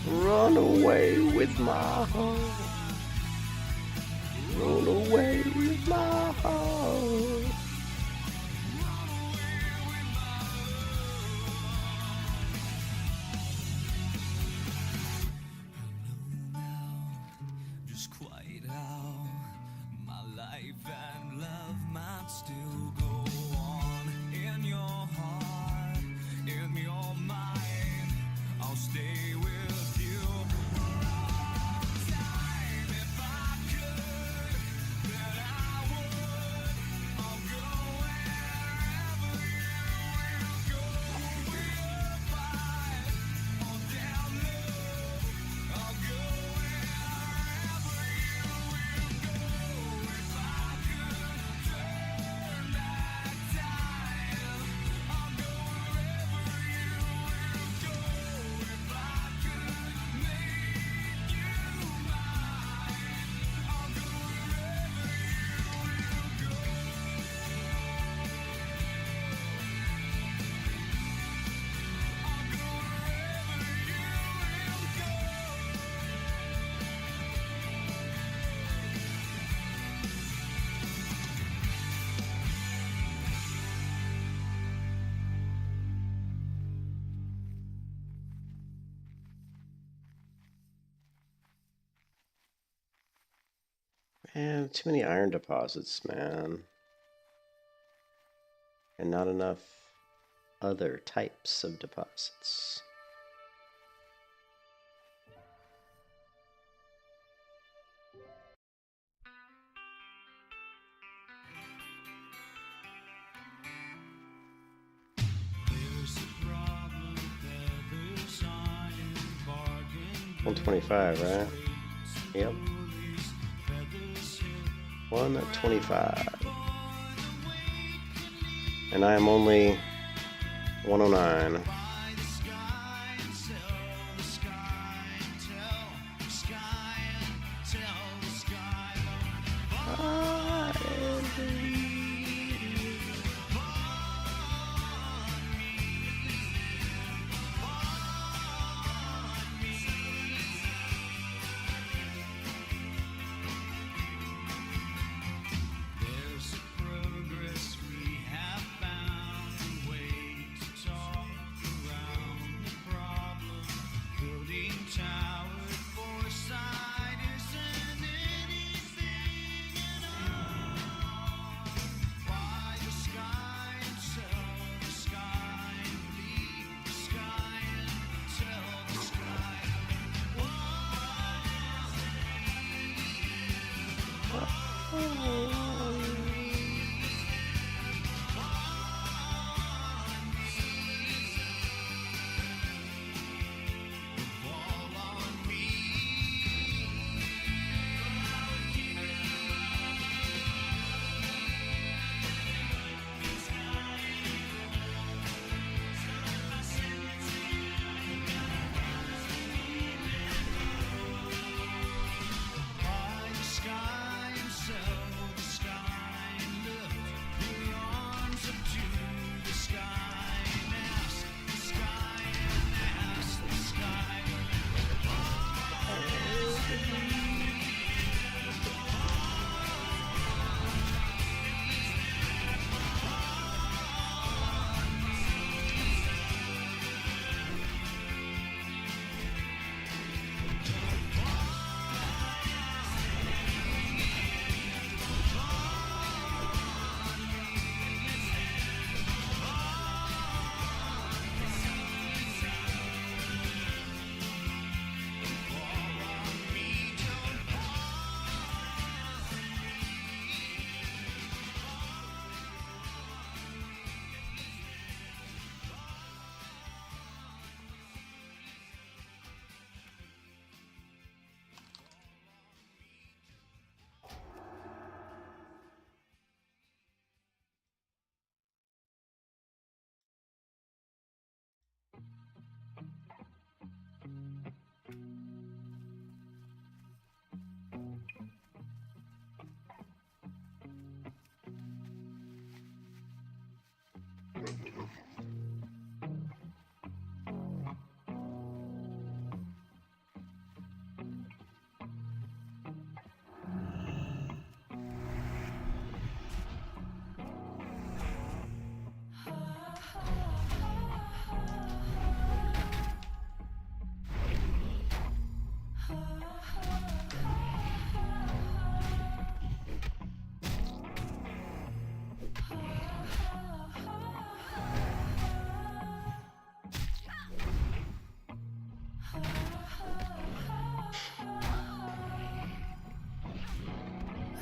Run away with my heart. Run away with my heart. just quite how my life and love might still go on. In your heart, in your mind, I'll stay with you for all time. If I could, then I would. I'll go wherever you will go. We'll fight or down low. I'll go wherever you will go. If I could turn back time, I'll go wherever you will go. If I could make you mine, I'll go wherever you will go. I'll go wherever you will go. Man, too many iron deposits, man. And not enough other types of deposits. There's a problem with feathers on your bargain. 125, right? Yep. 125. And I am only 109. There's a progress we have found, a way to talk around the problem. Building tower foresight isn't anything at all. Fly the sky and tell the sky, leave the sky and tell the sky.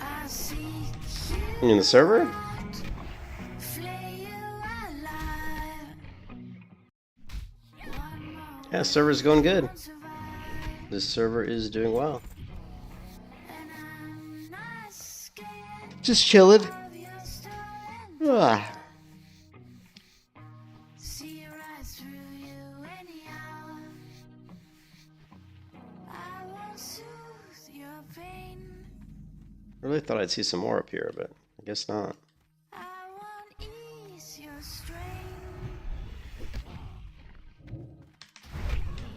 I see You in the server? flay you alive. One more Yeah, server's going good. survive, This server is doing well. and I'm not scared Just chilling. of your story. Ah. See right through you anyhow. I won't soothe your pain. I really thought I'd see some more up here, but I guess not. I won't ease your strain.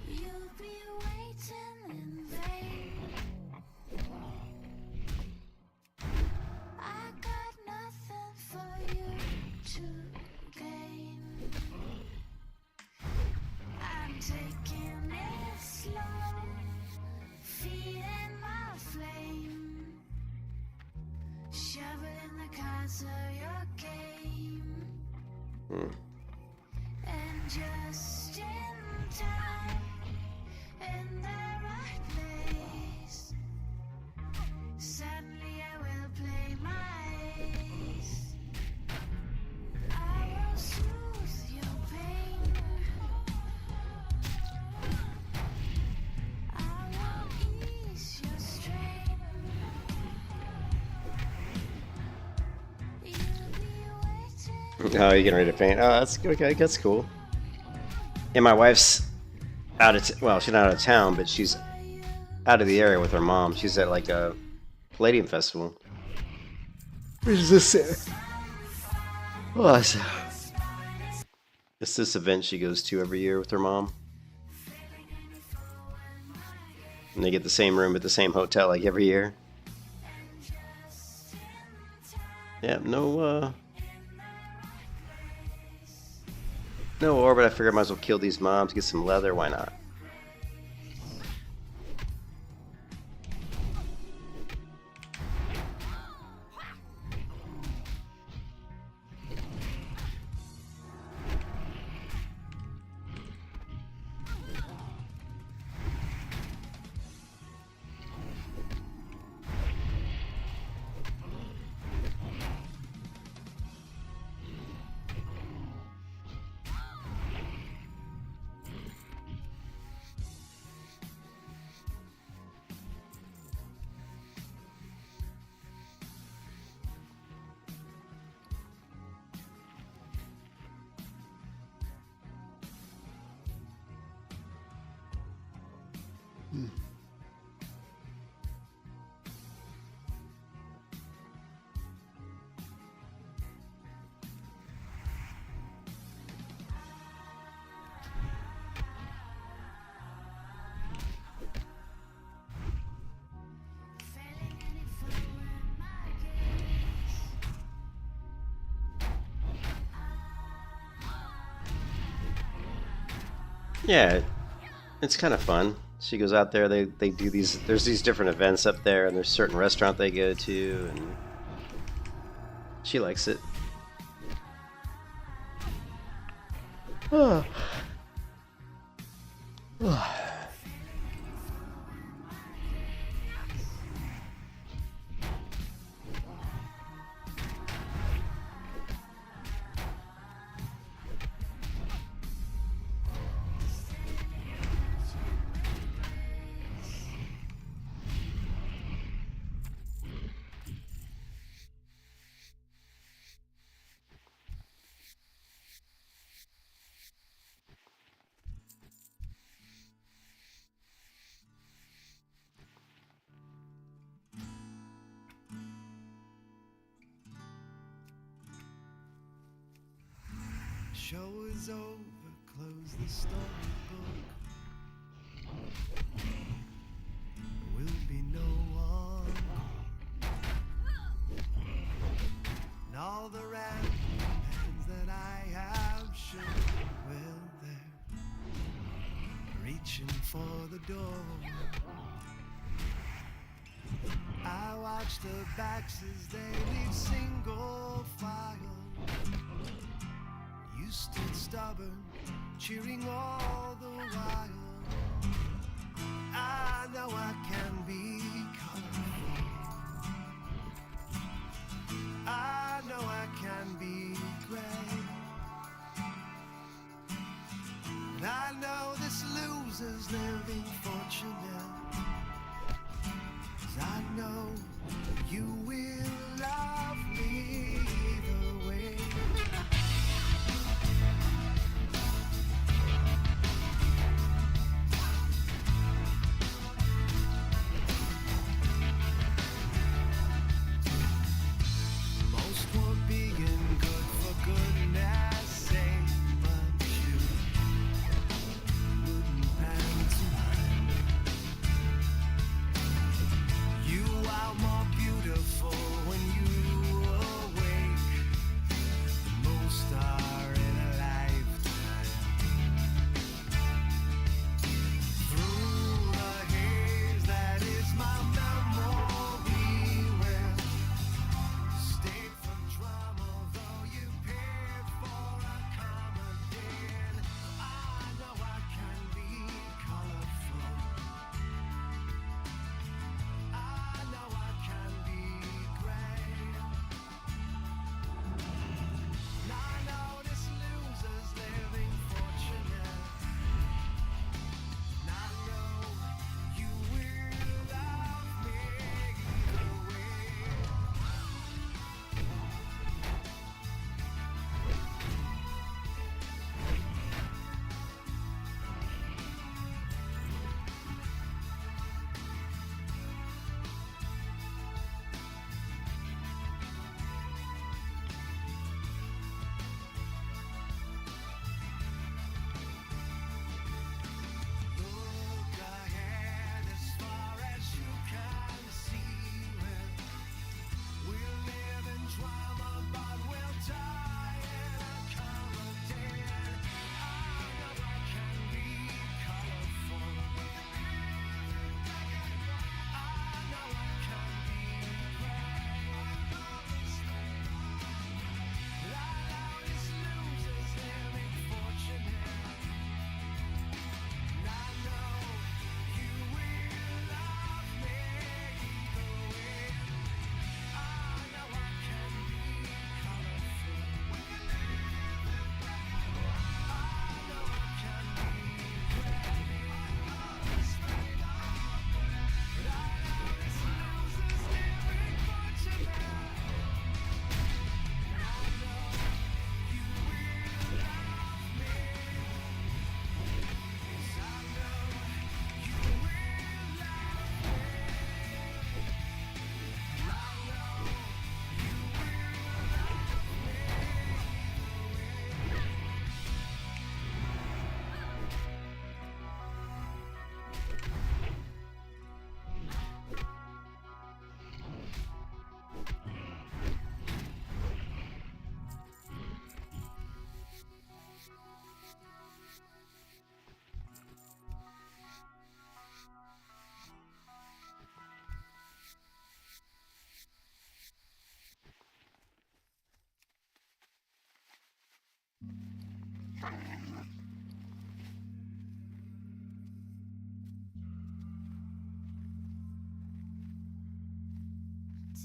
You'll be waiting in vain. I got nothing for you to gain. I'm taking it slow, feeding my flame, shoveling the cards of your game, Hmm. and just in time, in the right place. Suddenly I will play my ace. I will soothe your pain. I will ease your strain. You'll be waiting. Oh, you're getting ready to paint. Oh, that's okay. That's cool. And my wife's out of well, she's not out of town, but she's out of the area with her mom. She's at like a Palladium festival. What is this? Oh, it's this event she goes to every year with her mom. And they get the same room at the same hotel like every year. Yeah, no ore, but I figured I might as well kill these mobs, get some leather, why not? Failing any foe in my gaze. Yeah, it's kind of fun. She goes out there, they do these, there's these different events up there, and there's certain restaurant they go to, and she likes it. Oh. Show is over, close the storybook. There will be no one. And all the random hands that I have shook will there, reaching for the door. I watch the backs as they leave single file. You stood stubborn, cheering all the while. I know I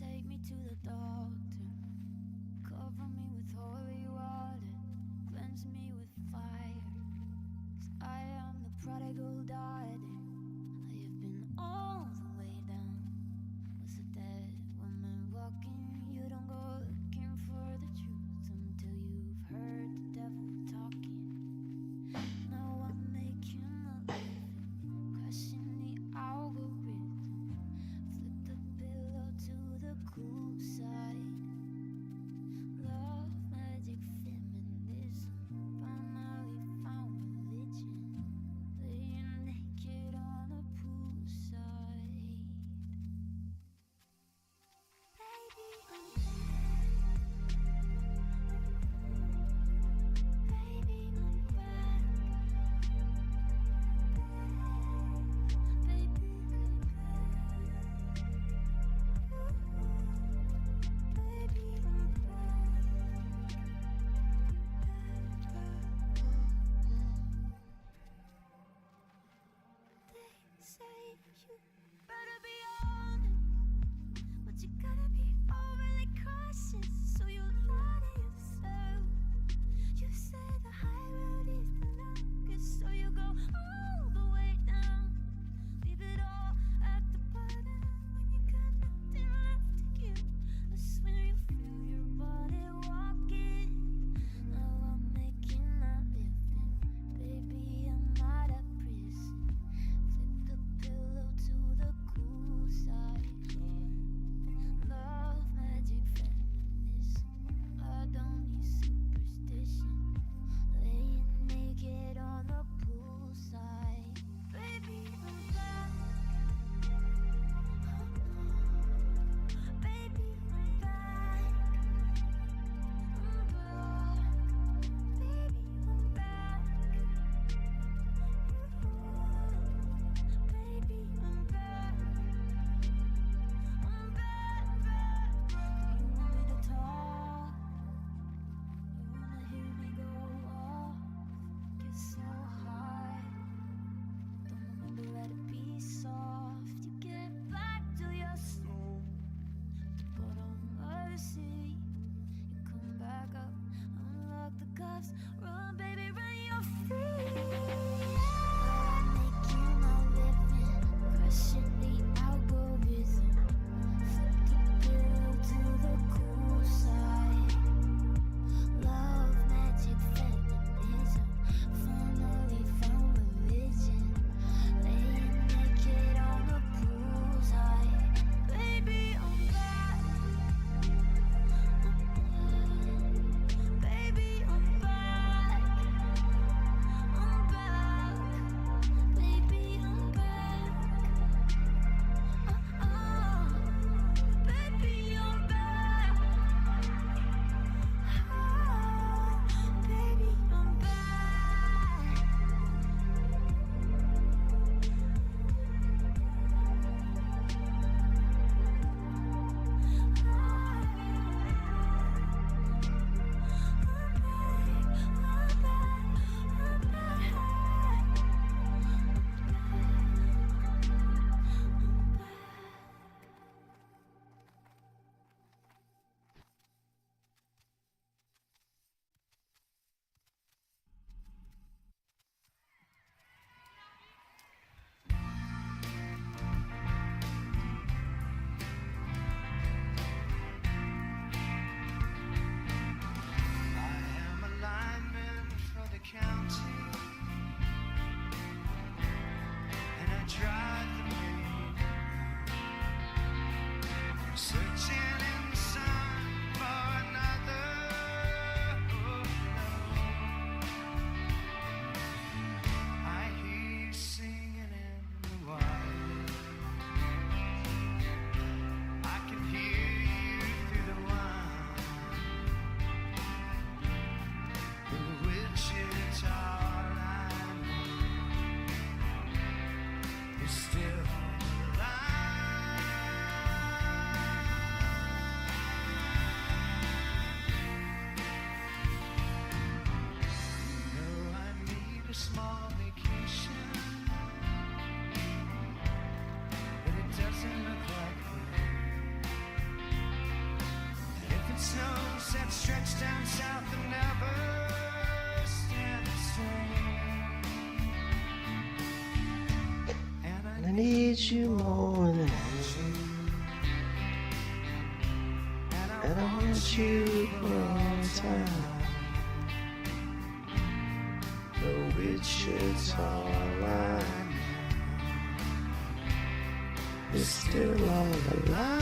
take me to the doctor. Cover me with holy water, cleanse me with fire. 'Cause I am the prodigal daughter. I have been all the way down. Was a dead woman walking. You don't go looking for the truth until you've heard the devil talking. Now I'm making a living, crashing the algorithm. Flip the pillow to the cool side. Love, magic, feminism. Finally found religion. Laying naked on a poolside. Baby, I'm back. Baby, I'm back. Baby, I'm back. Baby, I'm back. They say you better be honest, but you gotta be overly cautious, so you lie to yourself. You say the high road is the longest, so you go all the way down. Leave it all at the bottom when you got nothing left to give. That's when you feel your body walking. Now I'm making that living. Baby, I'm out of prison. Flip the pillow to the cool side. Love, magic, feminism. I don't need superstition. down south and never stand still. And I need you more than and I want you for all time. The Wichita line is still on the line.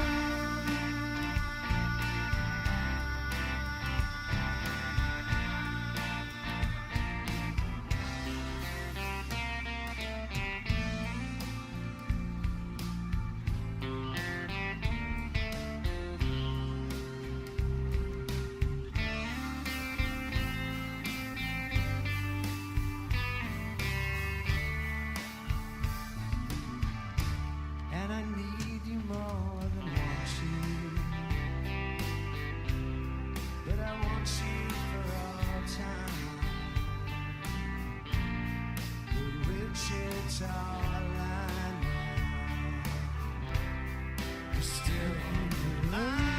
And I need you more than want you, but I want you for all time. The Wichita line now is still on the line.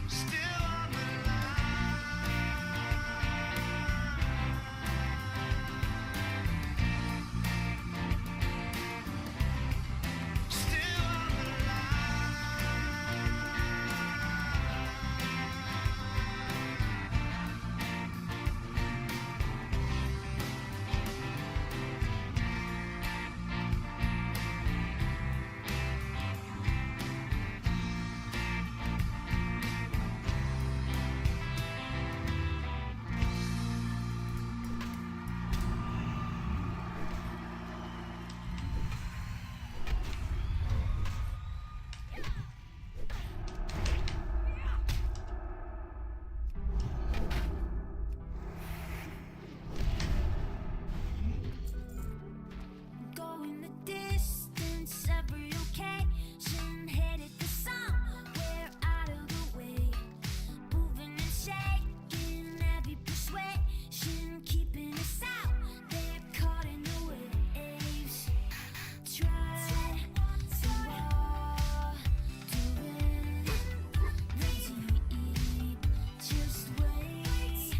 Still on the line. Still on the Going the distance, every occasion, headed to somewhere out of the way. Moving and shaking, every persuasion, keeping us out there, caught in the waves. Try to walk to win the deep, just wait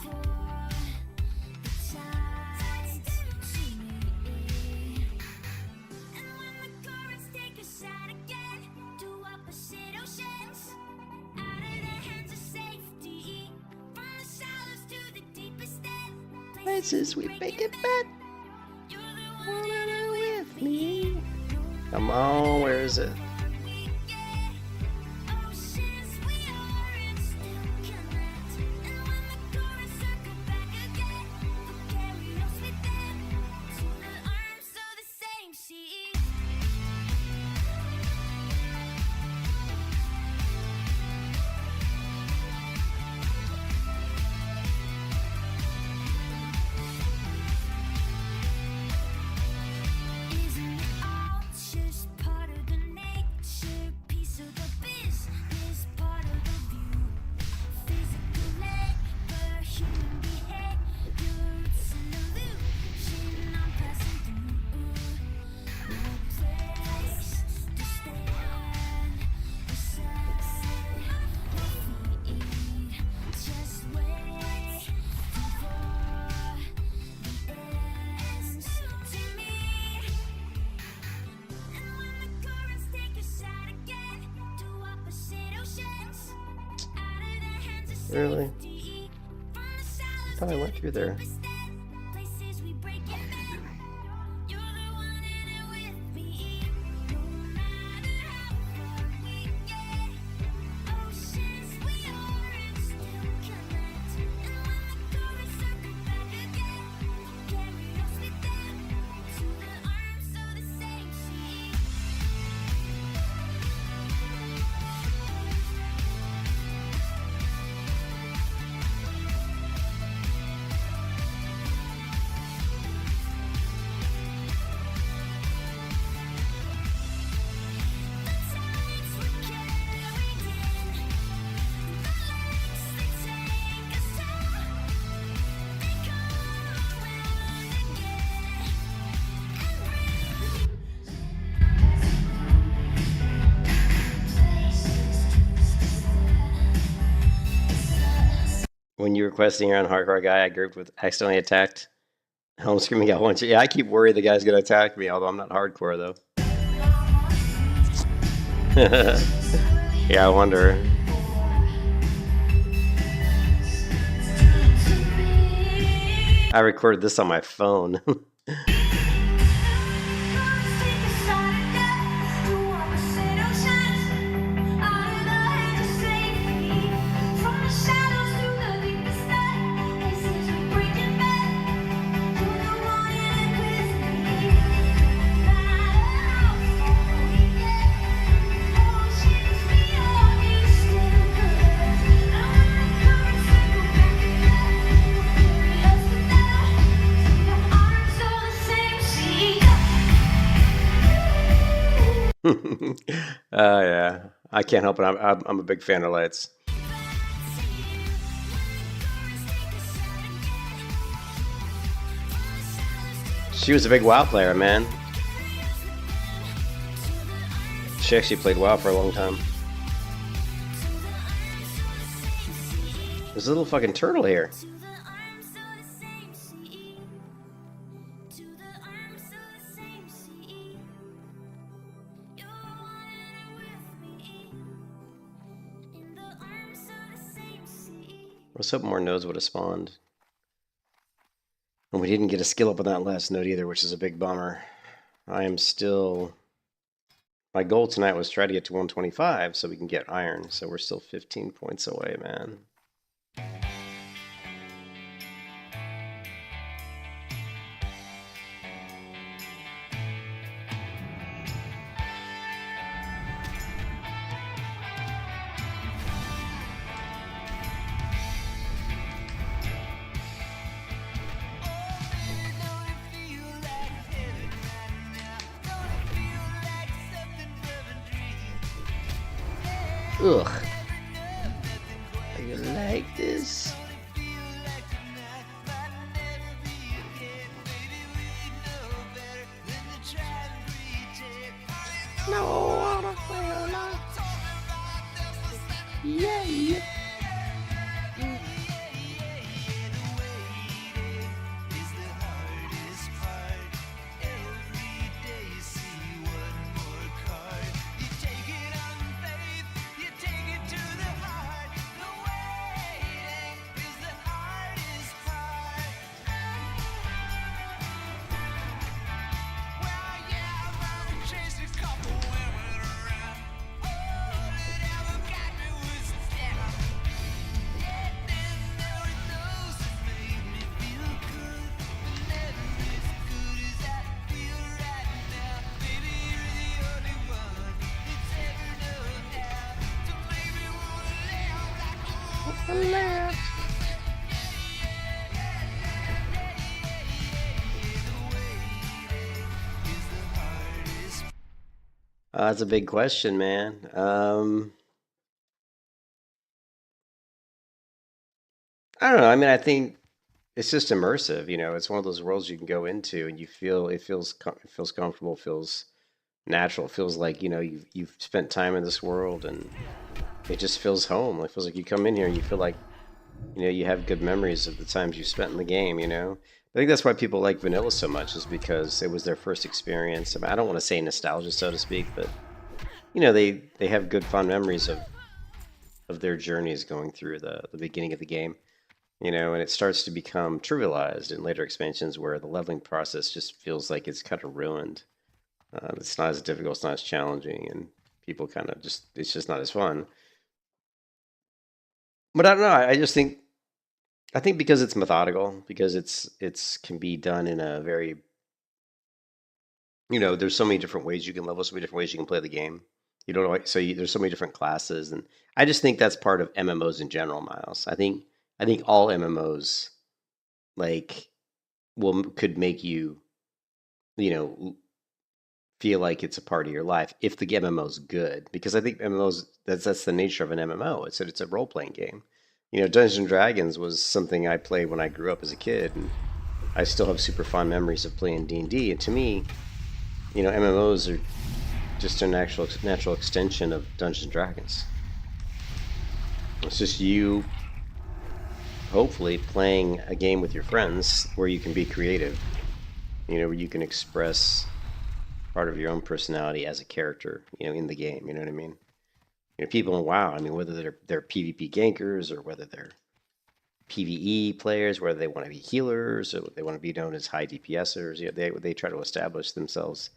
for the tide to meet. And when the currents take us out again to opposite oceans, out of the hands of safety, from the shallows to the deepest depths, Places we make it back. you're the one in it with me. Come on, where is it? We get oceans we are in, still connect. And when the currents circle back again, they'll carry us with them to the arms of the same sea. Isn't it all just part of the nature, piece of the business, part of the view? Physical labor, human behavior, it's an illusion I'm passing through. No place to stand beside my feet. Just wait for the ends to meet. And when the currents take us out again to opposite oceans, out of the hands of Really? safety, from the shallows Thought I to went the through there. deepest depths, places we break and bend. You're the one in it with me. No matter how far we get, oceans we are in, still connect. And when the currents circle back again, they'll carry us with them to the arms of the same sea. When you requesting you're on hardcore guy, I grouped with accidentally attacked. Home screaming out once. Yeah, I keep worried the guy's gonna attack me, although I'm not hardcore though. Yeah, I wonder. I recorded this on my phone. Oh yeah, I can't help it. I'm a big fan of lights. She was a big WoW player, man. She actually played WoW for a long time. There's a little fucking turtle here. I was hoping more nodes would have spawned. And we didn't get a skill up on that last node either, which is a big bummer. I am still... My goal tonight was try to get to 125 so we can get iron. So we're still 15 points away, man. Ugh. Do you like this? No, I don't feel like. Yeah, yeah. That's a big question, man. I don't know. I mean, I think it's just immersive. You know, it's one of those worlds you can go into and you feel it feels comfortable, feels natural, it feels like you've spent time in this world and it just feels home. It feels like you come in here and you feel like you have good memories of the times you spent in the game. I think that's why people like vanilla so much, is because it was their first experience. I mean, I don't want to say nostalgia, so to speak, but they have good fond memories of their journeys going through the beginning of the game. And it starts to become trivialized in later expansions where the leveling process just feels like it's kind of ruined. It's not as difficult, it's not as challenging, and people kind of it's just not as fun. But I don't know, I think because it's methodical, because it's can be done in a very, there's so many different ways you can level, so many different ways you can play the game. There's so many different classes, and I just think that's part of MMOs in general, Miles. I think all MMOs could make you, feel like it's a part of your life if the MMO's good, because I think MMOs, that's the nature of an MMO. It's a role playing game. Dungeons and Dragons was something I played when I grew up as a kid, and I still have super fond memories of playing D&D. And to me, MMOs are just a natural extension of Dungeons and Dragons. It's just you hopefully playing a game with your friends where you can be creative, you know, where you can express part of your own personality as a character, you know, in the game. You know what I mean? You know, people in WoW, I mean, whether they're PvP gankers or whether they're PvE players, whether they want to be healers or they want to be known as high DPSers, you know, they try to establish themselves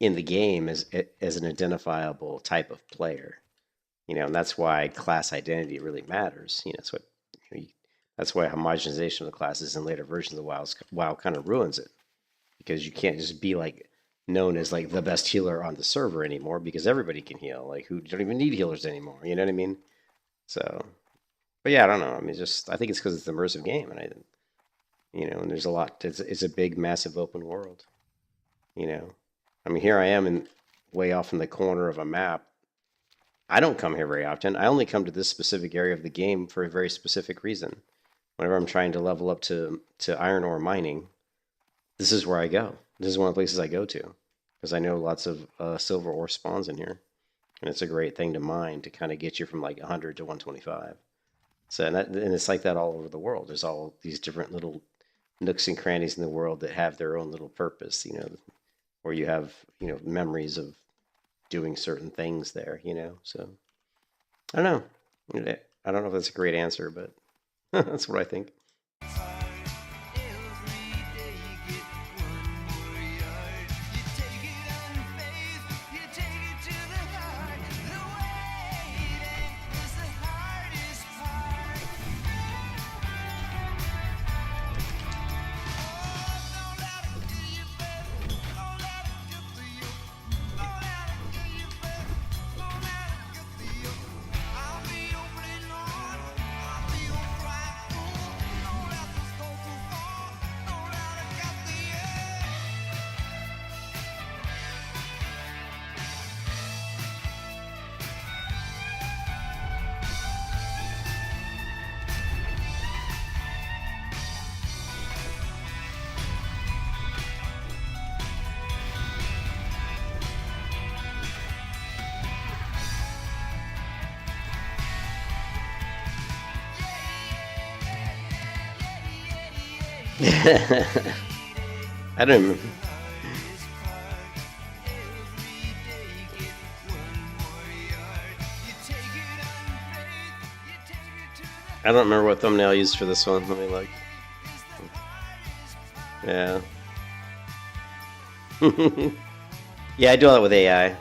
in the game as an identifiable type of player. You know, and that's why class identity really matters. You know, that's what you know, that's why homogenization of the classes in later versions of WoW kind of ruins it, because you can't just be like known as like the best healer on the server anymore, because everybody can heal. Like, who don't even need healers anymore. You know what I mean? So, but yeah, I don't know. I mean, just I think it's because it's an immersive game, and you know, and there's a lot. It's a big, massive open world. You know, I mean, here I am in way off in the corner of a map. I don't come here very often. I only come to this specific area of the game for a very specific reason. Whenever I'm trying to level up to iron ore mining, this is where I go. This is one of the places I go to because I know lots of silver ore spawns in here, and it's a great thing to mine to kind of get you from like 100 to 125. So and it's like that all over the world. There's all these different little nooks and crannies in the world that have their own little purpose, you know, where you have, you know, memories of doing certain things there, you know. So I don't know. I don't know if that's a great answer, but that's what I think. I don't remember. I don't remember what thumbnail I used for this one. Let me look. Yeah. Yeah, I do all that with AI.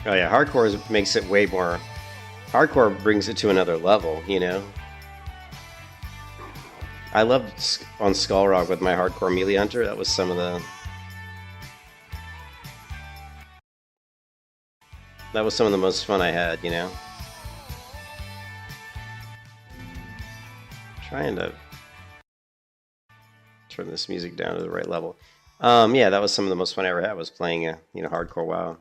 Oh yeah, hardcore makes it way more. Hardcore brings it to another level, you know. I loved on Skull Rock with my hardcore melee hunter. That was some of the. That was some of the most fun I had, you know. Trying to turn this music down to the right level. Yeah, that was some of the most fun I ever had. Was playing a hardcore WoW.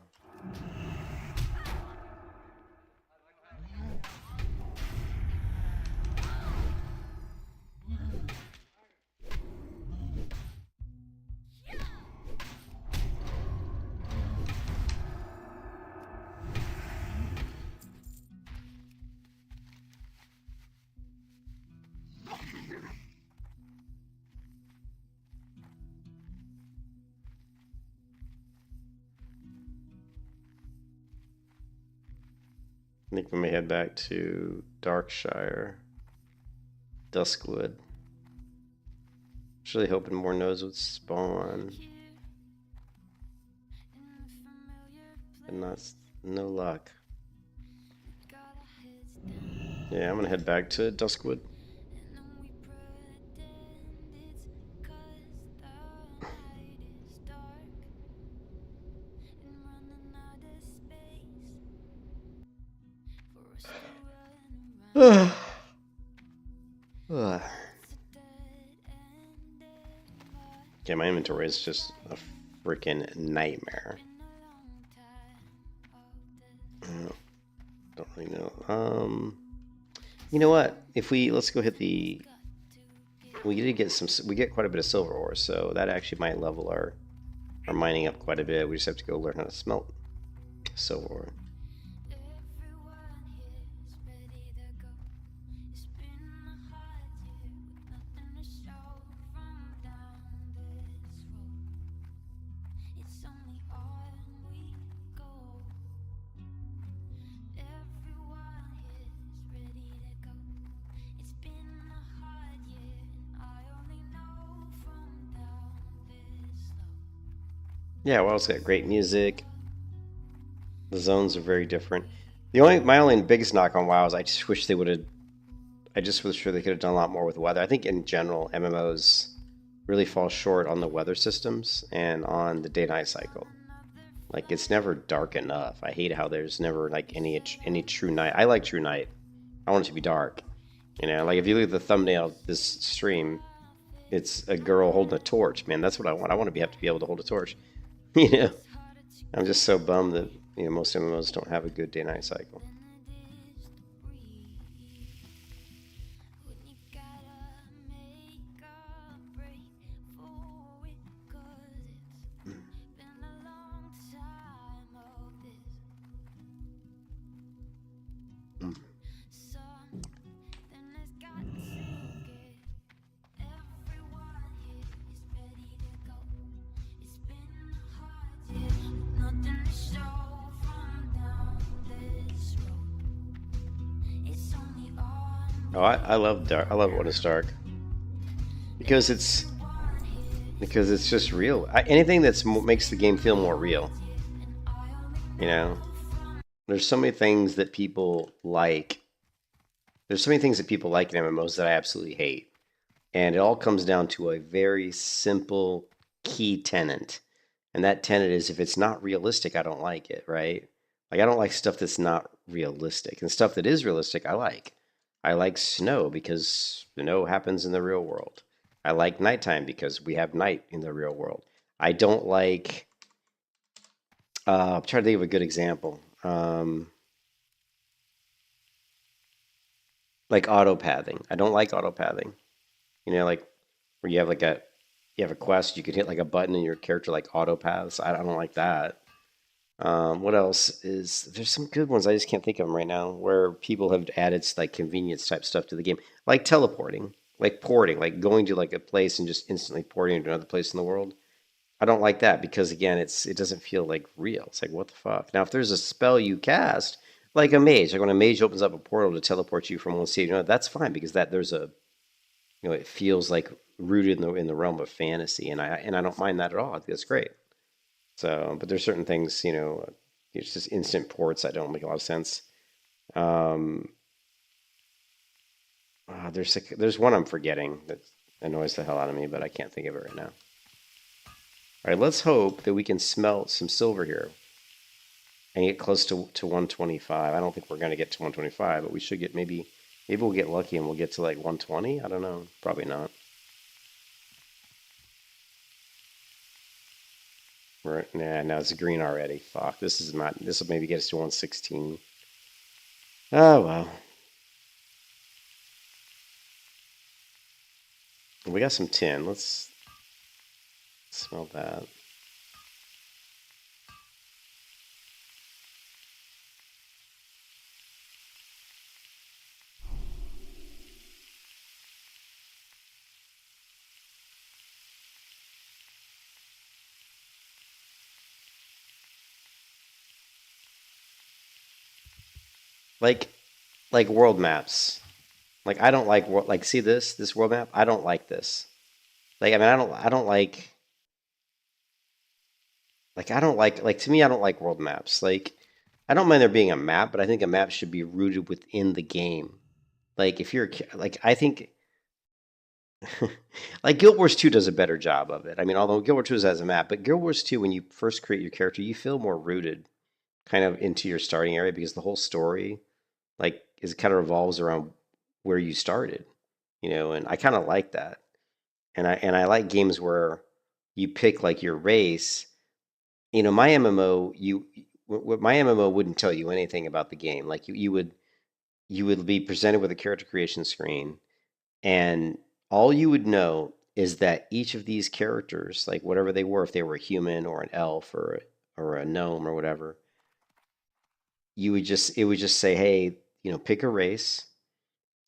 I think we may head back to Darkshire, Duskwood. Just really hoping more nodes would spawn. And no luck. Yeah, I'm gonna head back to Duskwood. Yeah, my inventory is just a freaking nightmare. You you know what? If let's go hit the. We did get we get quite a bit of silver ore, so that actually might level our mining up quite a bit. We just have to go learn how to smelt silver ore. Yeah, well, it's got great music. The zones are very different. My only biggest knock on WoW is I just wish they would have. I just was sure they could have done a lot more with weather. I think in general, MMOs really fall short on the weather systems and on the day-night cycle. Like it's never dark enough. I hate how there's never like any true night. I like true night. I want it to be dark. You know, like if you look at the thumbnail of this stream, it's a girl holding a torch. Man, that's what I want. I want to have to be able to hold a torch. You know, I'm just so bummed that most MMOs don't have a good day-night cycle. Oh, I love dark. I love when it's dark because it's just real. Anything that makes the game feel more real. You know, there's so many things that people like. There's so many things that people like in MMOs that I absolutely hate, and it all comes down to a very simple key tenet, and that tenet is if it's not realistic, I don't like it. Right? Like I don't like stuff that's not realistic, and stuff that is realistic, I like. I like snow because snow happens in the real world. I like nighttime because we have night in the real world. I don't like. I'm trying to think of a good example. Like auto pathing. I don't like auto pathing. You know, like where you have a quest, you could hit like a button and your character like auto paths. I don't like that. What else is there's some good ones I just can't think of them right now where people have added like convenience type stuff to the game, like teleporting, like porting, like going to like a place and just instantly porting to another place in the world. I don't like that because again, it doesn't feel like real. It's like what the fuck. Now, if there's a spell you cast, like a mage, like when a mage opens up a portal to teleport you from one state to another, that's fine because there's a it feels like rooted in the realm of fantasy, and I don't mind that at all. I think that's great. So, but there's certain things, it's just instant ports that don't make a lot of sense. There's one I'm forgetting that annoys the hell out of me, but I can't think of it right now. All right, let's hope that we can smelt some silver here and get close to 125. I don't think we're going to get to 125, but we should get maybe we'll get lucky and we'll get to like 120. I don't know. Probably not. Right, nah, now it's green already. Fuck, this will maybe get us to 116. Oh, well. We got some tin. Let's smell that. Like world maps. Like I don't like see this world map. I don't like this. Like I mean I don't like to me I don't like world maps. Like I don't mind there being a map, but I think a map should be rooted within the game. Like if you're like I think like Guild Wars 2 does a better job of it. I mean, although Guild Wars 2 has a map, but Guild Wars 2 when you first create your character, you feel more rooted kind of into your starting area because the whole story like is kind of revolves around where you started, and I kind of like that. And I like games where you pick like your race. My MMO, what my MMO wouldn't tell you anything about the game. Like you would be presented with a character creation screen, and all you would know is that each of these characters, like whatever they were, if they were a human or an elf or a gnome or whatever, it would just say, hey, pick a race.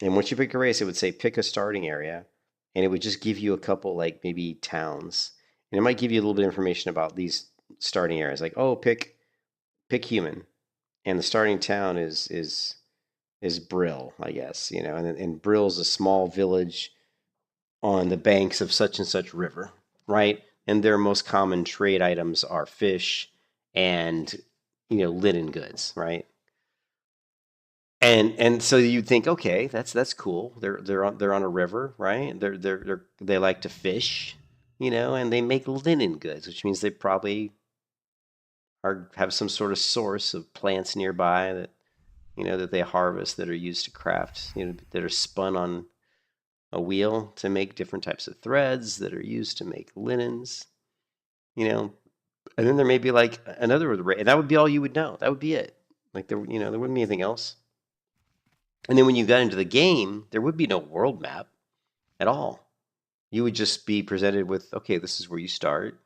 And once you pick a race, it would say pick a starting area, and it would just give you a couple, like maybe towns, and it might give you a little bit of information about these starting areas, like, oh, pick human, and the starting town is Brill, I guess, and Brill's a small village on the banks of such and such river, right? And their most common trade items are fish and linen goods, right? And so you'd think, okay, that's cool. They're on a river, right? They like to fish, and they make linen goods, which means they probably have some sort of source of plants nearby that they harvest that are used to craft, that are spun on a wheel to make different types of threads that are used to make linens, and then there may be like another and that would be all you would know. That would be it. Like there wouldn't be anything else. And then when you got into the game, there would be no world map at all. You would just be presented with, okay, this is where you start.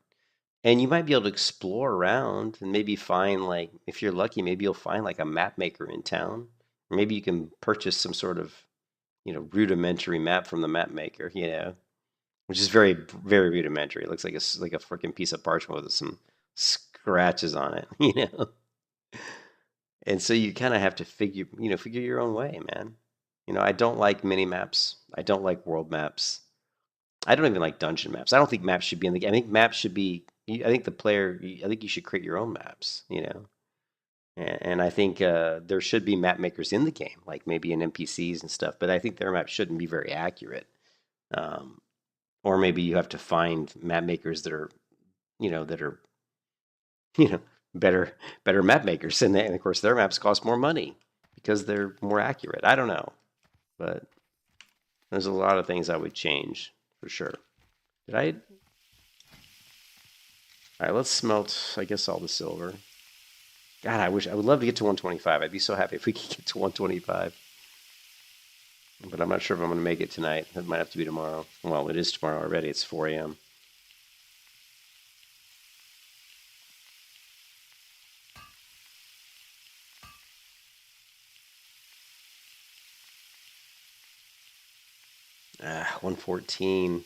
And you might be able to explore around and maybe find, like, if you're lucky, maybe you'll find like a map maker in town. Or maybe you can purchase some sort of, rudimentary map from the map maker, which is very, very rudimentary. It looks like a freaking piece of parchment with some scratches on it, And so you kind of have to figure your own way, man. I don't like mini maps. I don't like world maps. I don't even like dungeon maps. I don't think maps should be in the game. I think maps should be. I think you should create your own maps. And I think there should be map makers in the game, like maybe in NPCs and stuff. But I think their maps shouldn't be very accurate. Or maybe you have to find map makers that are, better map makers, and of course their maps cost more money because they're more accurate. I don't know, but there's a lot of things I would change for sure. All right, let's smelt, I guess, all the silver. God, I would love to get to 125. I'd be so happy if we could get to 125. But I'm not sure if I'm going to make it tonight. It might have to be tomorrow. Well, it is tomorrow already. It's 4 a.m. Ah, 114.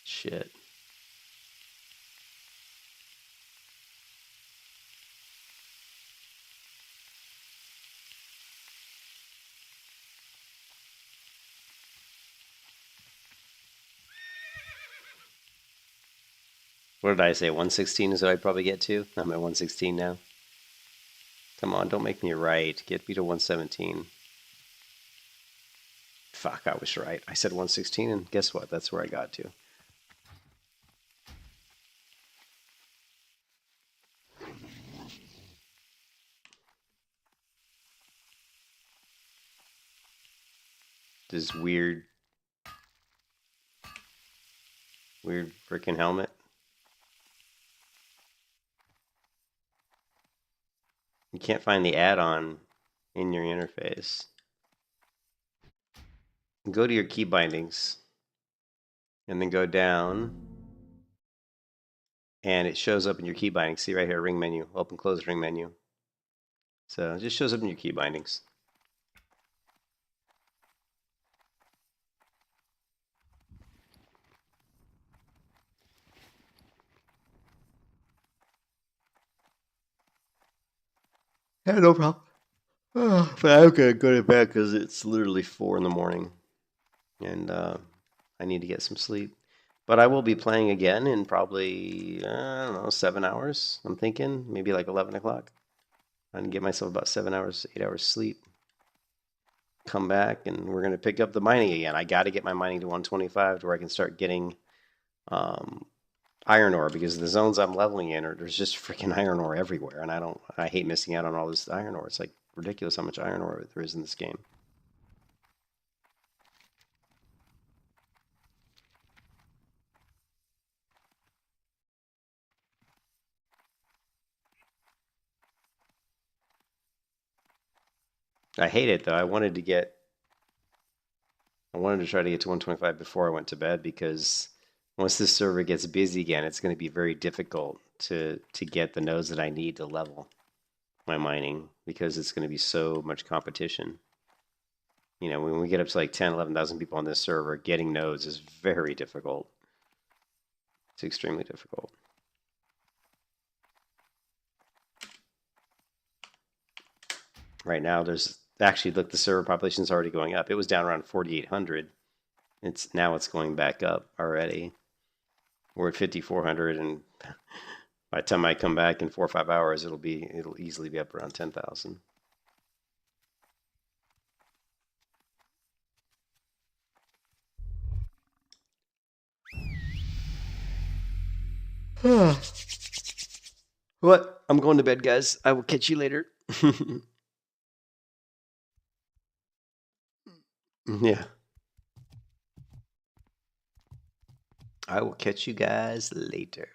Shit. What did I say? 116 is what I'd probably get to? I'm at 116 now. Come on, don't make me right. Get me to 117. Fuck, I was right. I said 116, and guess what? That's where I got to. This weird freaking helmet. You can't find the add-on in your interface. Go to your key bindings and then go down, and it shows up in your key bindings. See right here, ring menu, open, close ring menu. So it just shows up in your key bindings. Yeah, no problem. Oh, but I'm gonna go to bed because it's literally 4 in the morning, and I need to get some sleep. But I will be playing again in probably, I don't know, 7 hours. I'm thinking maybe like 11 o'clock. I'm gonna get myself about 7 hours, 8 hours sleep. Come back, and we're gonna pick up the mining again. I got to get my mining to 125 to where I can start getting iron ore, because the zones I'm leveling in there's just freaking iron ore everywhere, and I hate missing out on all this iron ore. It's like ridiculous how much iron ore there is in this game. I hate it though. I wanted to try to get to 125 before I went to bed, because once this server gets busy again, it's going to be very difficult to get the nodes that I need to level my mining, because it's going to be so much competition. You know, when we get up to like 10, 11,000 people on this server, getting nodes is very difficult. It's extremely difficult. Right now, there's actually, look, the server population is already going up. It was down around 4,800. Now it's going back up already. We're at 5,400, and by the time I come back in 4 or 5 hours, it'll easily be up around 10,000. What? I'm going to bed, guys. I will catch you later. Yeah. I will catch you guys later.